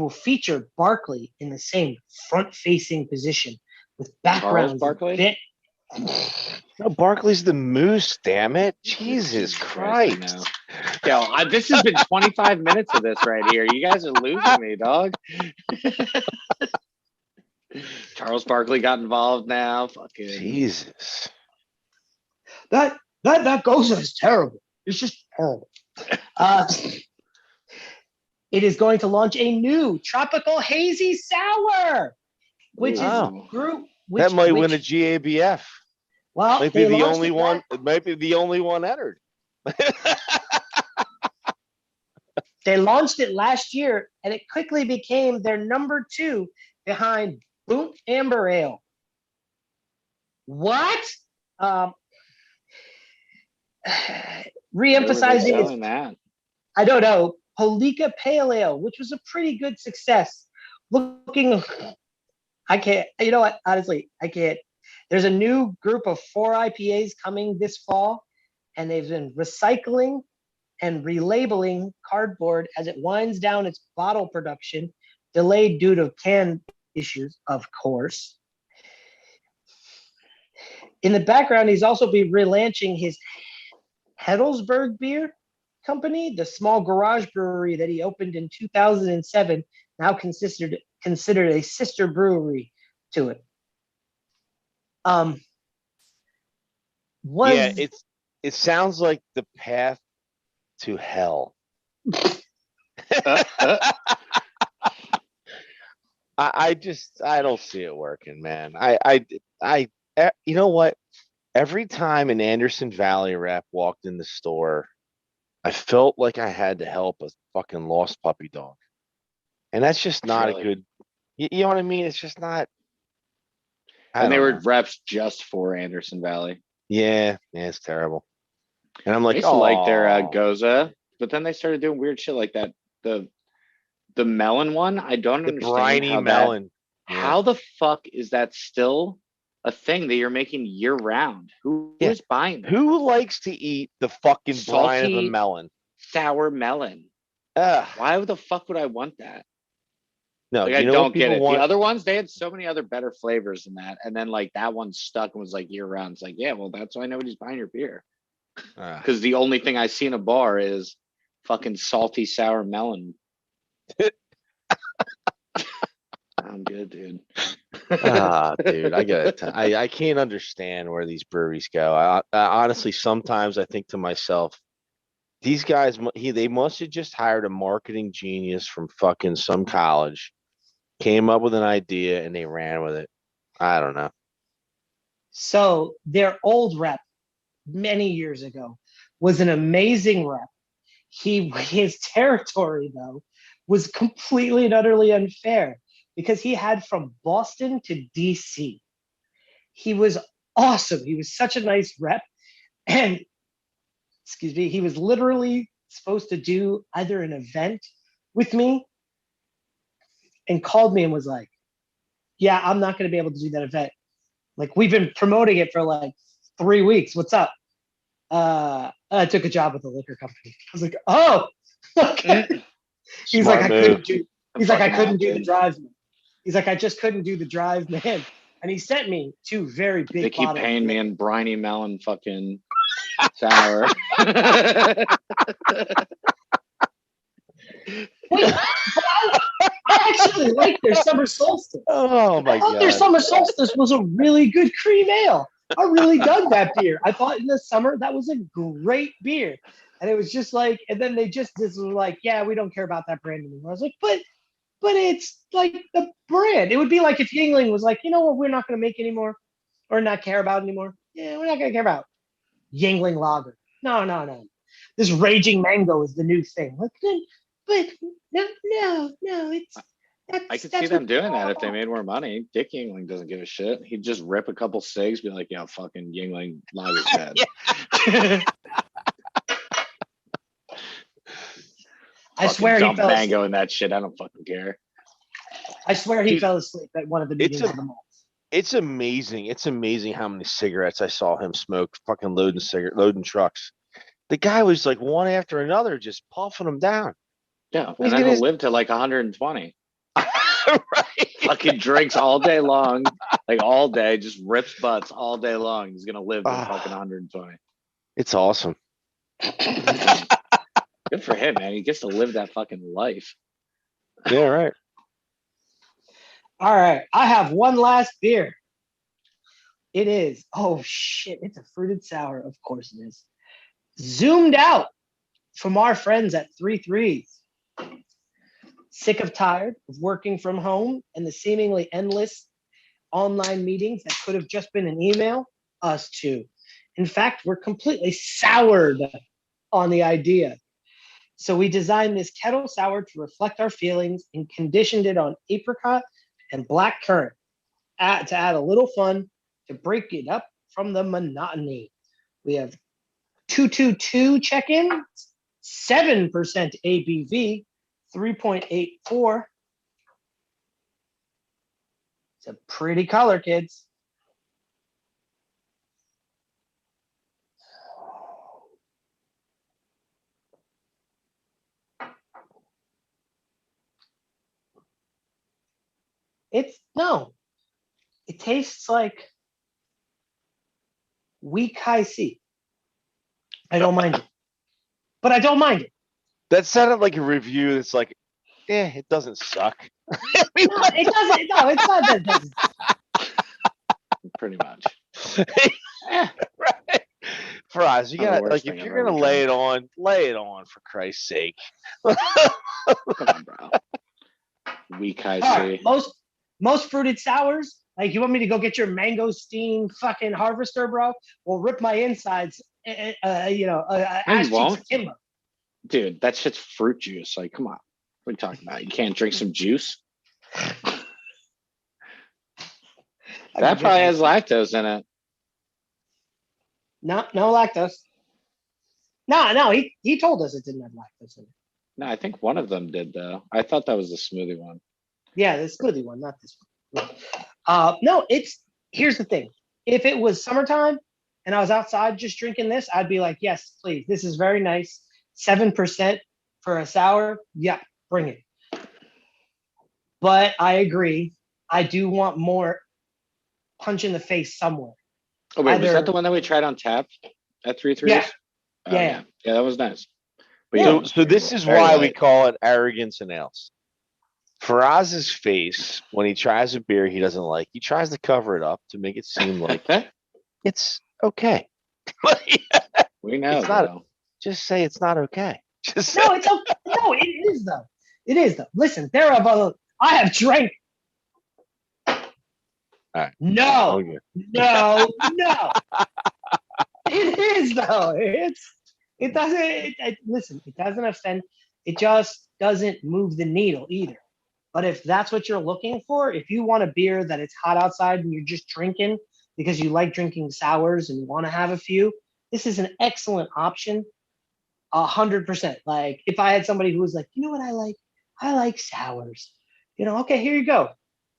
feature Barkley in the same front-facing position with backgrounds. Barkley? No, Barkley's the moose, damn it. Jesus I Christ. know. Yo, this has been 25 minutes of this right here. You guys are losing me, dog. Charles Barkley got involved now. Fucking Jesus. That Goza is terrible. It's just terrible. It is going to launch a new tropical hazy sour, which is Oh. group. That might win a GABF. Well, Might be they the launched only it one. It might be the only one entered. They launched it last year, and it quickly became their number 2 behind Boot Amber Ale. What? Re-emphasizing its, selling that. I don't know, Polika Pale Ale, which was a pretty good success. Looking, I can't, you know what? Honestly, I can't. There's a new group of 4 IPAs coming this fall, and they've been recycling and relabeling cardboard as it winds down its bottle production, delayed due to can issues, of course. In the background, he's also been relaunching his Hedelsberg beer company, the small garage brewery that he opened in 2007, now considered a sister brewery to it. Yeah, it sounds like the path to hell. I don't see it working, man. You know what? Every time an Anderson Valley rep walked in the store, I felt like I had to help a fucking lost puppy dog. And that's just not Really? a good, you know what I mean? It's just not. And they don't were know. reps just for Anderson Valley. Yeah, it's terrible. And I'm I like, used to like their oh, Goza, but then they started doing weird shit like that. The melon one, I don't the understand briny how melon. how the fuck is that still a thing that you're making year round? Who Yeah. is buying that? Who likes to eat the fucking brine of a Salty- melon? Sour melon. Ugh. Why the fuck would I want that? No, Like, you I know don't what get people it. want? The other ones, they had so many other better flavors than that. And then like that one stuck and was like year round. It's like, yeah, well, that's why nobody's buying your beer. Because the only thing I see in a bar is fucking salty sour melon. I'm good, dude. Dude, I can't understand where these breweries go. I honestly, sometimes I think to myself, these guys, they must have just hired a marketing genius from fucking some college, came up with an idea, and they ran with it. I don't know. So their old rep many years ago was an amazing rep. His territory though was completely and utterly unfair because he had from Boston to DC. He was awesome. He was such a nice rep. And excuse me, he was literally supposed to do either an event with me and called me and was like, yeah, I'm not going to be able to do that event. Like, we've been promoting it for like 3 weeks. What's up? I took a job with a liquor company. I was like, oh, okay. He's Smart like, move. I couldn't do the drive, man. He's like, I just couldn't do the drive, man. And he sent me 2 very big They keep bottles. paying me in briny melon fucking sour. Wait, I actually like their summer solstice. Oh my I thought their god. summer solstice was a really good cream ale. I really dug that beer. I thought in the summer that was a great beer. And it was just like, and then they just this was like, yeah, we don't care about that brand anymore. I was like, but it's like the brand. It would be like if Yingling was like, you know what, we're not going to make anymore or not care about anymore. Yeah, we're not going to care about Yingling Lager. No, no, no. This Raging Mango is the new thing. Like, but no, no, no. It's I could see them doing that if they made more money. Dick Yingling doesn't give a shit. He'd just rip a couple cigs, be like, yeah, fucking Yingling Lager's dead. I swear he dump fell mango asleep. in that shit. I don't fucking care. I swear he Dude, fell asleep at one of the it's meetings a of the malls. it's amazing. It's amazing how many cigarettes I saw him smoke, fucking loading trucks. The guy was like one after another, just puffing them down. Yeah, He's and then gonna he'll live to like 120. right. Fucking drinks all day long, like all day, just rips butts all day long. He's gonna live to Ah. fucking 120. It's awesome. Good for him, man. He gets to live that fucking life. Yeah, right. All right, I have one last beer. It is, oh shit, it's a fruited sour. Of course it is. Zoomed out from our friends at 3 Threes. Sick of tired of working from home and the seemingly endless online meetings that could have just been an email? Us too. In fact, we're completely soured on the idea. So we designed this kettle sour to reflect our feelings and conditioned it on apricot and black currant to add a little fun to break it up from the monotony. We have 222 check-in, 7% ABV, 3.84. It's a pretty color, kids. It tastes like weak high C. I don't mind it, but I don't mind it. That sounded like a review that's like, it doesn't suck. No, it doesn't. No, it's not that it doesn't. Pretty much. Right. Fries, you Not the gotta worst like if thing you're I've gonna ever lay it on for Christ's sake. Come on, bro. Weak high All C. right, most fruited sours. Like, you want me to go get your mango steam fucking harvester, bro? We'll rip my insides. No, you Ash cheeks won't. akimbo. Dude, that shit's fruit juice. Like, come on. What are you talking about? You can't drink some juice? That probably has lactose in it. No lactose. No, he told us it didn't have lactose in it. No, I think one of them did though. I thought that was the smoothie one. Yeah, the smoothie one, not this one. No, here's the thing. If it was summertime and I was outside just drinking this, I'd be like, yes, please. This is very nice. 7% for a sour. Yeah, bring it. But I agree. I do want more punch in the face somewhere. Oh wait, was Either- that the one that we tried on tap at 3 3? Yeah. Oh, Yeah. Yeah, that was nice. But Yeah. yeah, So, it was so this is very why we light. call it arrogance and else. Faraz's face when he tries a beer he doesn't like, he tries to cover it up to make it seem like it's okay. We know, It's not- bro. Just say it's not okay. Just say No, it's okay. No, it is though. It is though. Listen, I have drank. right. No, Okay. no. It is though. It doesn't. Listen, it doesn't offend. It just doesn't move the needle either. But if that's what you're looking for, if you want a beer that it's hot outside and you're just drinking because you like drinking sours and you want to have a few, this is an excellent option. 100%. Like, if I had somebody who was like, you know what I like? I like sours. Okay, here you go.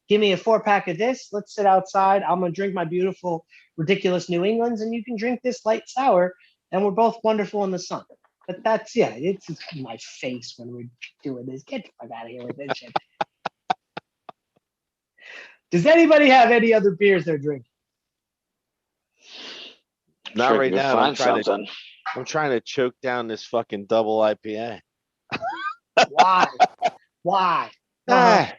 Give me a 4-pack of this. Let's sit outside. I'm gonna drink my beautiful, ridiculous New Englands, and you can drink this light sour, and we're both wonderful in the sun. But it's my face when we're doing this. Get the fuck out of here with this shit. Does anybody have any other beers they're drinking? Not Sure, right you'll now. find something. I'm trying to choke down this fucking double IPA. Why? Why? Ah,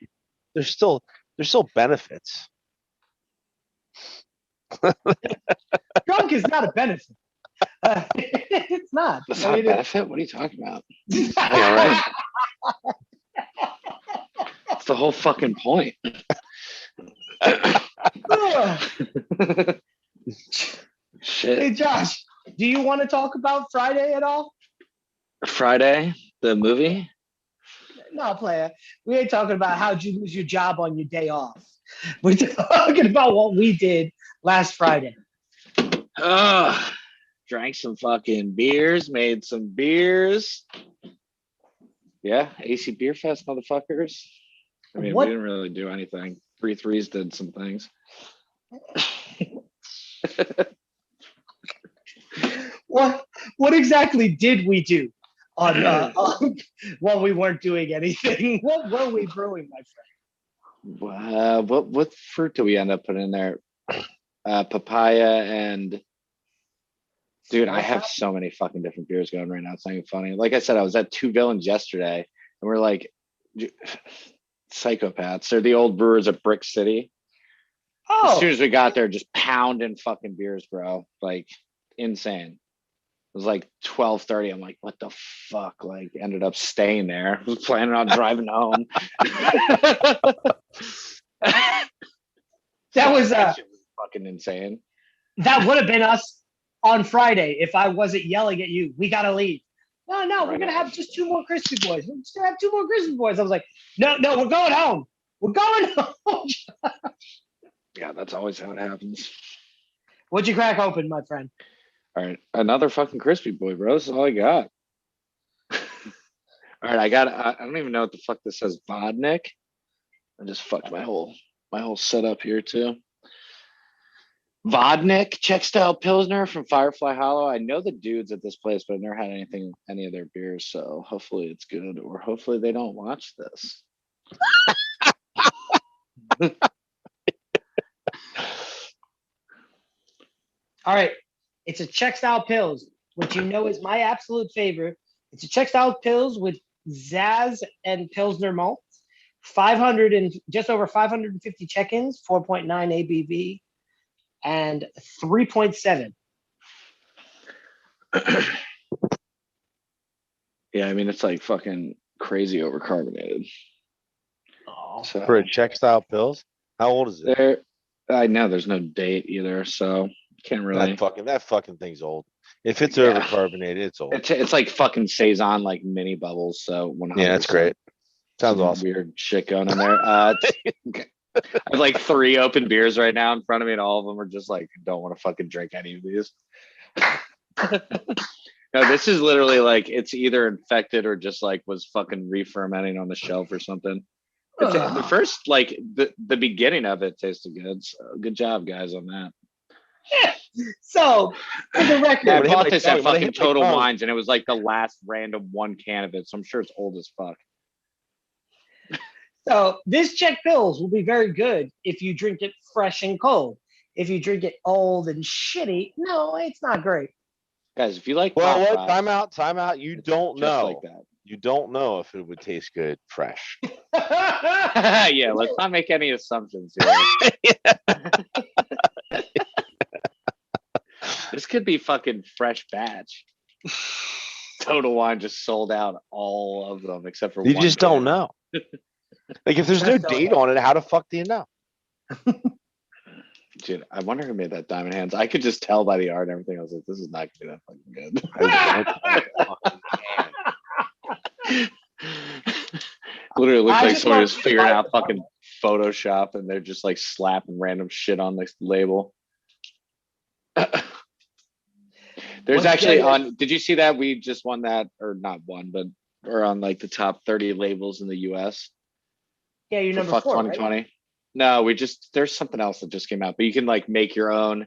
there's still There's still benefits. Drunk is not a benefit. It's not. That's I not a mean, benefit? What are you talking about? Yeah, right. That's the whole fucking point. Shit. Hey, Josh, do you want to talk about Friday at all? Friday, the movie? No, player. We ain't talking about how'd you lose your job on your day off. We're talking about what we did last Friday. Oh, drank some fucking beers, made some beers. Yeah, AC Beer Fest, motherfuckers. I mean, What- we didn't really do anything. 3-3s did some things. What exactly did we do on while we weren't doing anything? What were we brewing, my friend? What fruit do we end up putting in there? Papaya and dude, I have so many fucking different beers going right now. It's not even funny. Like I said, I was at Two Villains yesterday, and we're like psychopaths. They're the old brewers at Brick City. As soon Oh, as we got there, just pounding fucking beers, bro. Like insane. It was like 12:30. I'm like, what the fuck? Like, ended up staying there. Was planning on driving home. that was shit was fucking insane. that would have been us on Friday if I wasn't yelling at you. We gotta leave. No, we're gonna have just two more crispy boys. We're just gonna have two more crispy boys. I was like, no, we're going home. We're going home. Yeah, that's always how it happens. What'd you crack open, my friend? All right, another fucking crispy boy, bro. This is all I got. All right, I don't even know what the fuck this says. Vodnik. I just fucked my whole setup here too. Vodnik, Czech style Pilsner from Firefly Hollow. I know the dudes at this place, but I've never had any of their beers. So hopefully it's good, or hopefully they don't watch this. All right. It's a Czech style pills, which you know is my absolute favorite. It's a Czech style pills with Zaz and Pilsner malt. 500 and just over 550 check-ins, 4.9 ABV, and 3.7. Yeah, I mean it's like fucking crazy overcarbonated. Oh, So For a Czech style pills? How old is it? there, I know there's no date either, so can't really. That fucking thing's old. If it's Yeah. overcarbonated, it's old. It's like fucking saison, like mini bubbles. So 100%. Yeah, that's great. Sounds some awesome. Weird shit going on there. I have like 3 open beers right now in front of me, and all of them are just like, don't want to fucking drink any of these. No, this is literally like it's either infected or just like was fucking re-fermenting on the shelf or something. The first like the beginning of it tasted good. So good job, guys, on that. So, for the record, Yeah, I When it hit bought my this tongue, at when it fucking hit my Total tongue. Wines, and it was like the last random one can of it. So I'm sure it's old as fuck. so this Czech pills will be very good if you drink it fresh and cold. If you drink it old and shitty, no, it's not great. Guys, if you like Well, Pop what? Rocks, Time out. You it's don't just know. like that. You don't know if it would taste good fresh. Yeah, let's not make any assumptions here. This could be fucking fresh batch. Total Wine just sold out all of them except for You one just don't can. know. Like if there's no Just don't date know. on it, how the fuck do you know? Dude, I wonder who made that Diamond Hands. I could just tell by the art and everything. I was like, this is not gonna be that fucking good. Literally looked I like just somebody want was to figuring buy out the fucking Photoshop and they're just like slapping random shit on this label. There's What's actually good? on, did you see that? We just won that, or not won, but we're on like the top 30 labels in the US Yeah, you're for number Fuck 4, right? 2020. No, there's something else that just came out, but you can like make your own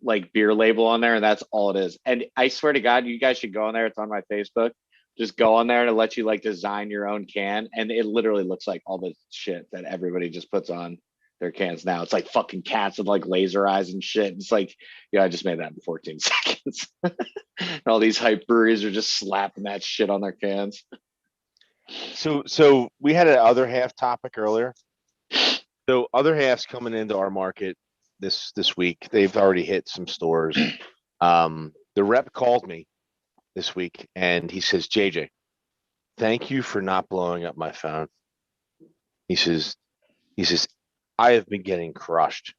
like beer label on there and that's all it is. And I swear to God, you guys should go on there. It's on my Facebook. Just go on there and it'll let you like design your own can. And it literally looks like all the shit that everybody just puts on their cans now. It's like fucking cats with like laser eyes and shit. It's like, yeah, I just made that in 14 seconds. And all these hype breweries are just slapping that shit on their cans. So we had an other half topic earlier. So other halves coming into our market this week. They've already hit some stores. The rep called me this week and he says, JJ, thank you for not blowing up my phone. He says, I have been getting crushed.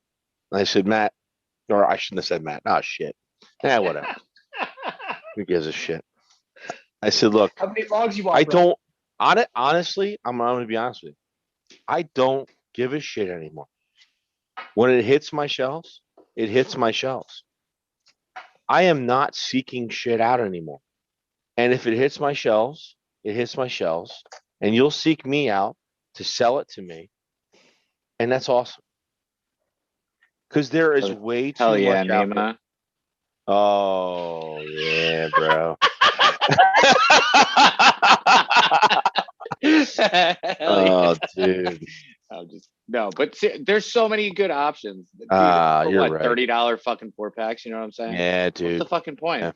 And I said, Matt, or I shouldn't have said Matt. Oh shit. Yeah, whatever. Who gives a shit? I said, look, How many logs you want? I bro? don't honestly, I'm gonna be honest with you. I don't give a shit anymore. When it hits my shelves, it hits my shelves. I am not seeking shit out anymore. And if it hits my shelves, it hits my shelves. And you'll seek me out to sell it to me. And that's awesome. Because there is way Hell too yeah, much out there. Nima. Oh yeah, bro. Hell yeah. Oh, dude. I'm just no, but there's so many good options, dude. For You're what, right. $30 fucking 4 packs? You know what I'm saying? Yeah, What's dude. the fucking point? Yeah.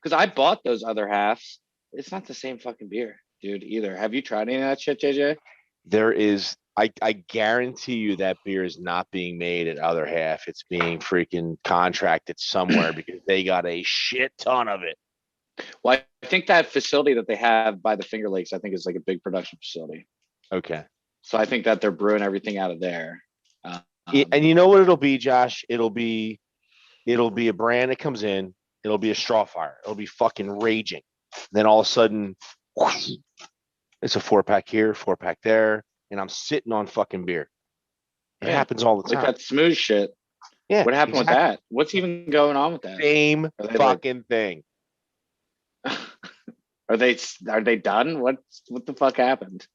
Because I bought those other halves. It's not the same fucking beer, dude. Either. Have you tried any of that shit, JJ? There is, I guarantee you that beer is not being made at other half. It's being freaking contracted somewhere because they got a shit ton of it. Well, I think that facility that they have by the Finger Lakes, I think is like a big production facility. Okay. So I think that they're brewing everything out of there. And you know what it'll be, Josh? It'll be a brand that comes in. It'll be a straw fire. It'll be fucking raging. Then all of a sudden, whoosh, it's a 4-pack here, 4-pack there, and I'm sitting on fucking beer. It Yeah, happens all the like time. that smooth shit. Yeah. What happened with that? What's even going on with that? Same Are they like- fucking thing. Are they done? What the fuck happened?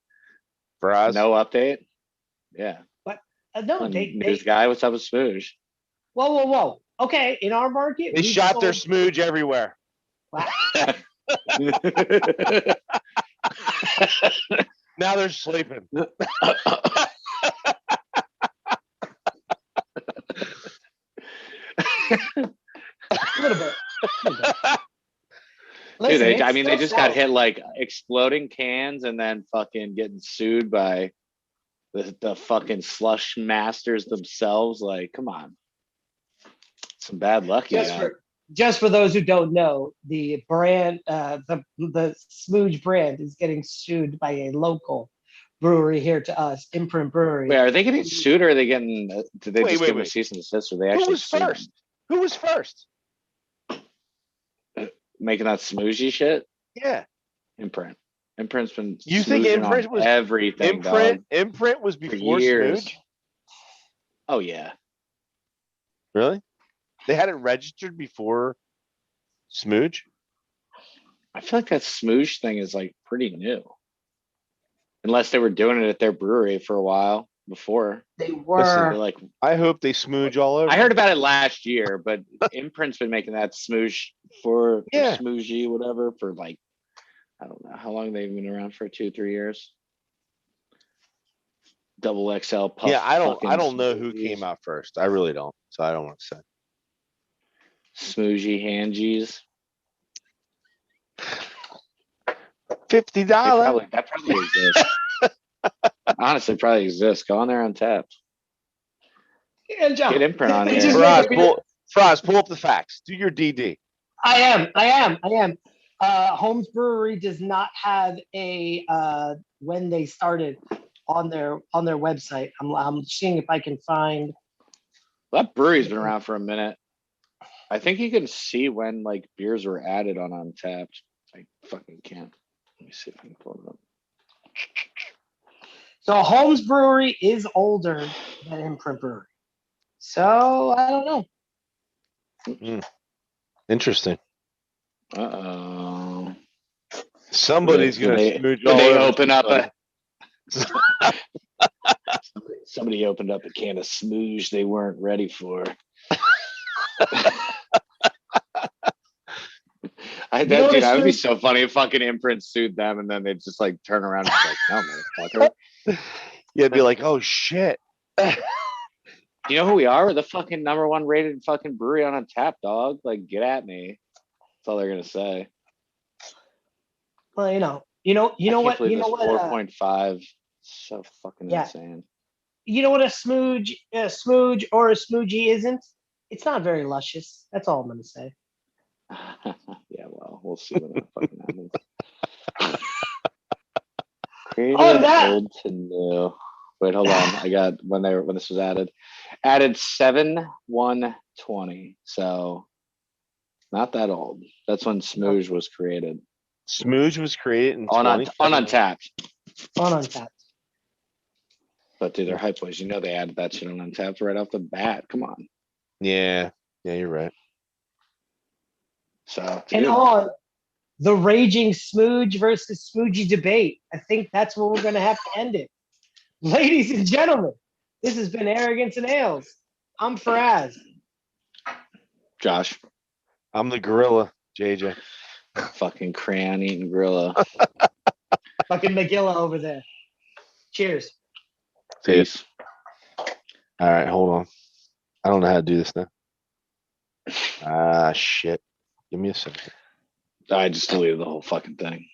For us, No update. Yeah. No, News guy, what's up with Smoosh? whoa. Okay, in our market, they we shot their sold- smooge everywhere. Now they're sleeping. a little bit. Dude, Listen, I it's mean, they still just got selling. hit like exploding cans and then fucking getting sued by the fucking slush masters themselves. Like, come on. Some bad luck, you know. Just for those who don't know, the brand, the Smooge brand is getting sued by a local brewery here to us, Imprint Brewery. Wait, are they getting sued or are they getting? Did they Wait, just wait, give them a wait. cease and desist? Or they Who actually was sue them? first? Who was first? Making that smoozy shit? Yeah. Imprint. Imprint's been. You think smoozing on Imprint was everything? Dog, Imprint was for before years. Smooge? Oh yeah. Really? They had it registered before Smooge? I feel like that smoosh thing is like pretty new. Unless they were doing it at their brewery for a while before. They They're were. like, I hope they smooge all over. I heard about it last year, but Imprint's been making that smoosh for Yeah. smooshy, whatever, for like, I don't know how long they've been around for 2-3 years. Double XL puff. Yeah, I don't fucking know who smoothies. came out first. I really don't. So I don't want to say. Smooshy hangies. $50. That probably exists. Honestly, probably exists. Go on there on tap. Yeah, John. Get Imprint on They here. just Faraz, made it- pull up the facts. Do your DD. I am. Holmes Brewery does not have a when they started on their website. I'm seeing if I can find. That brewery's been around for a minute. I think you can see when like beers were added on Untapped. I fucking can't. Let me see if I can pull it up. So Holmes Brewery is older than Imprint Brewery. So I don't know. Interesting. Uh-oh. Somebody's Did gonna they- smooch did all they over open up somebody. Somebody opened up a can of smooge they weren't ready for. know Dude, that would be smooge- so funny if fucking Imprint sued them and then they'd just like turn around and be like, no, motherfucker. Yeah, be like, oh shit. You know who we are? We're the fucking #1 rated fucking brewery on Tap, dog. Like, get at me. That's all they're gonna say. Well, you know what, 4.5. So fucking Yeah. insane. You know what a smooge or a smoogie isn't? It's not very luscious. That's all I'm gonna say. Yeah, well, we'll see when that fucking happens. On Created that, old to new. Wait, hold on. I got when this was added. Added 7/1/20. So not that old. That's when Smooge was created. Smooge was created in On 20. Untapped. on Untapped. But dude, they're hype boys. You know they added that shit on Untapped right off the bat. Come on. Yeah, you're right. So And dude, on the raging smooge versus smoogie debate. I think that's where we're gonna have to end it. Ladies and gentlemen, this has been Arrogance and Ales. I'm Faraz. Josh, I'm the gorilla, JJ. fucking crayon eating gorilla. Fucking Megillah over there. Cheers. Peace. All right, hold on. I don't know how to do this now. Ah, shit. Give me a second. I just deleted the whole fucking thing.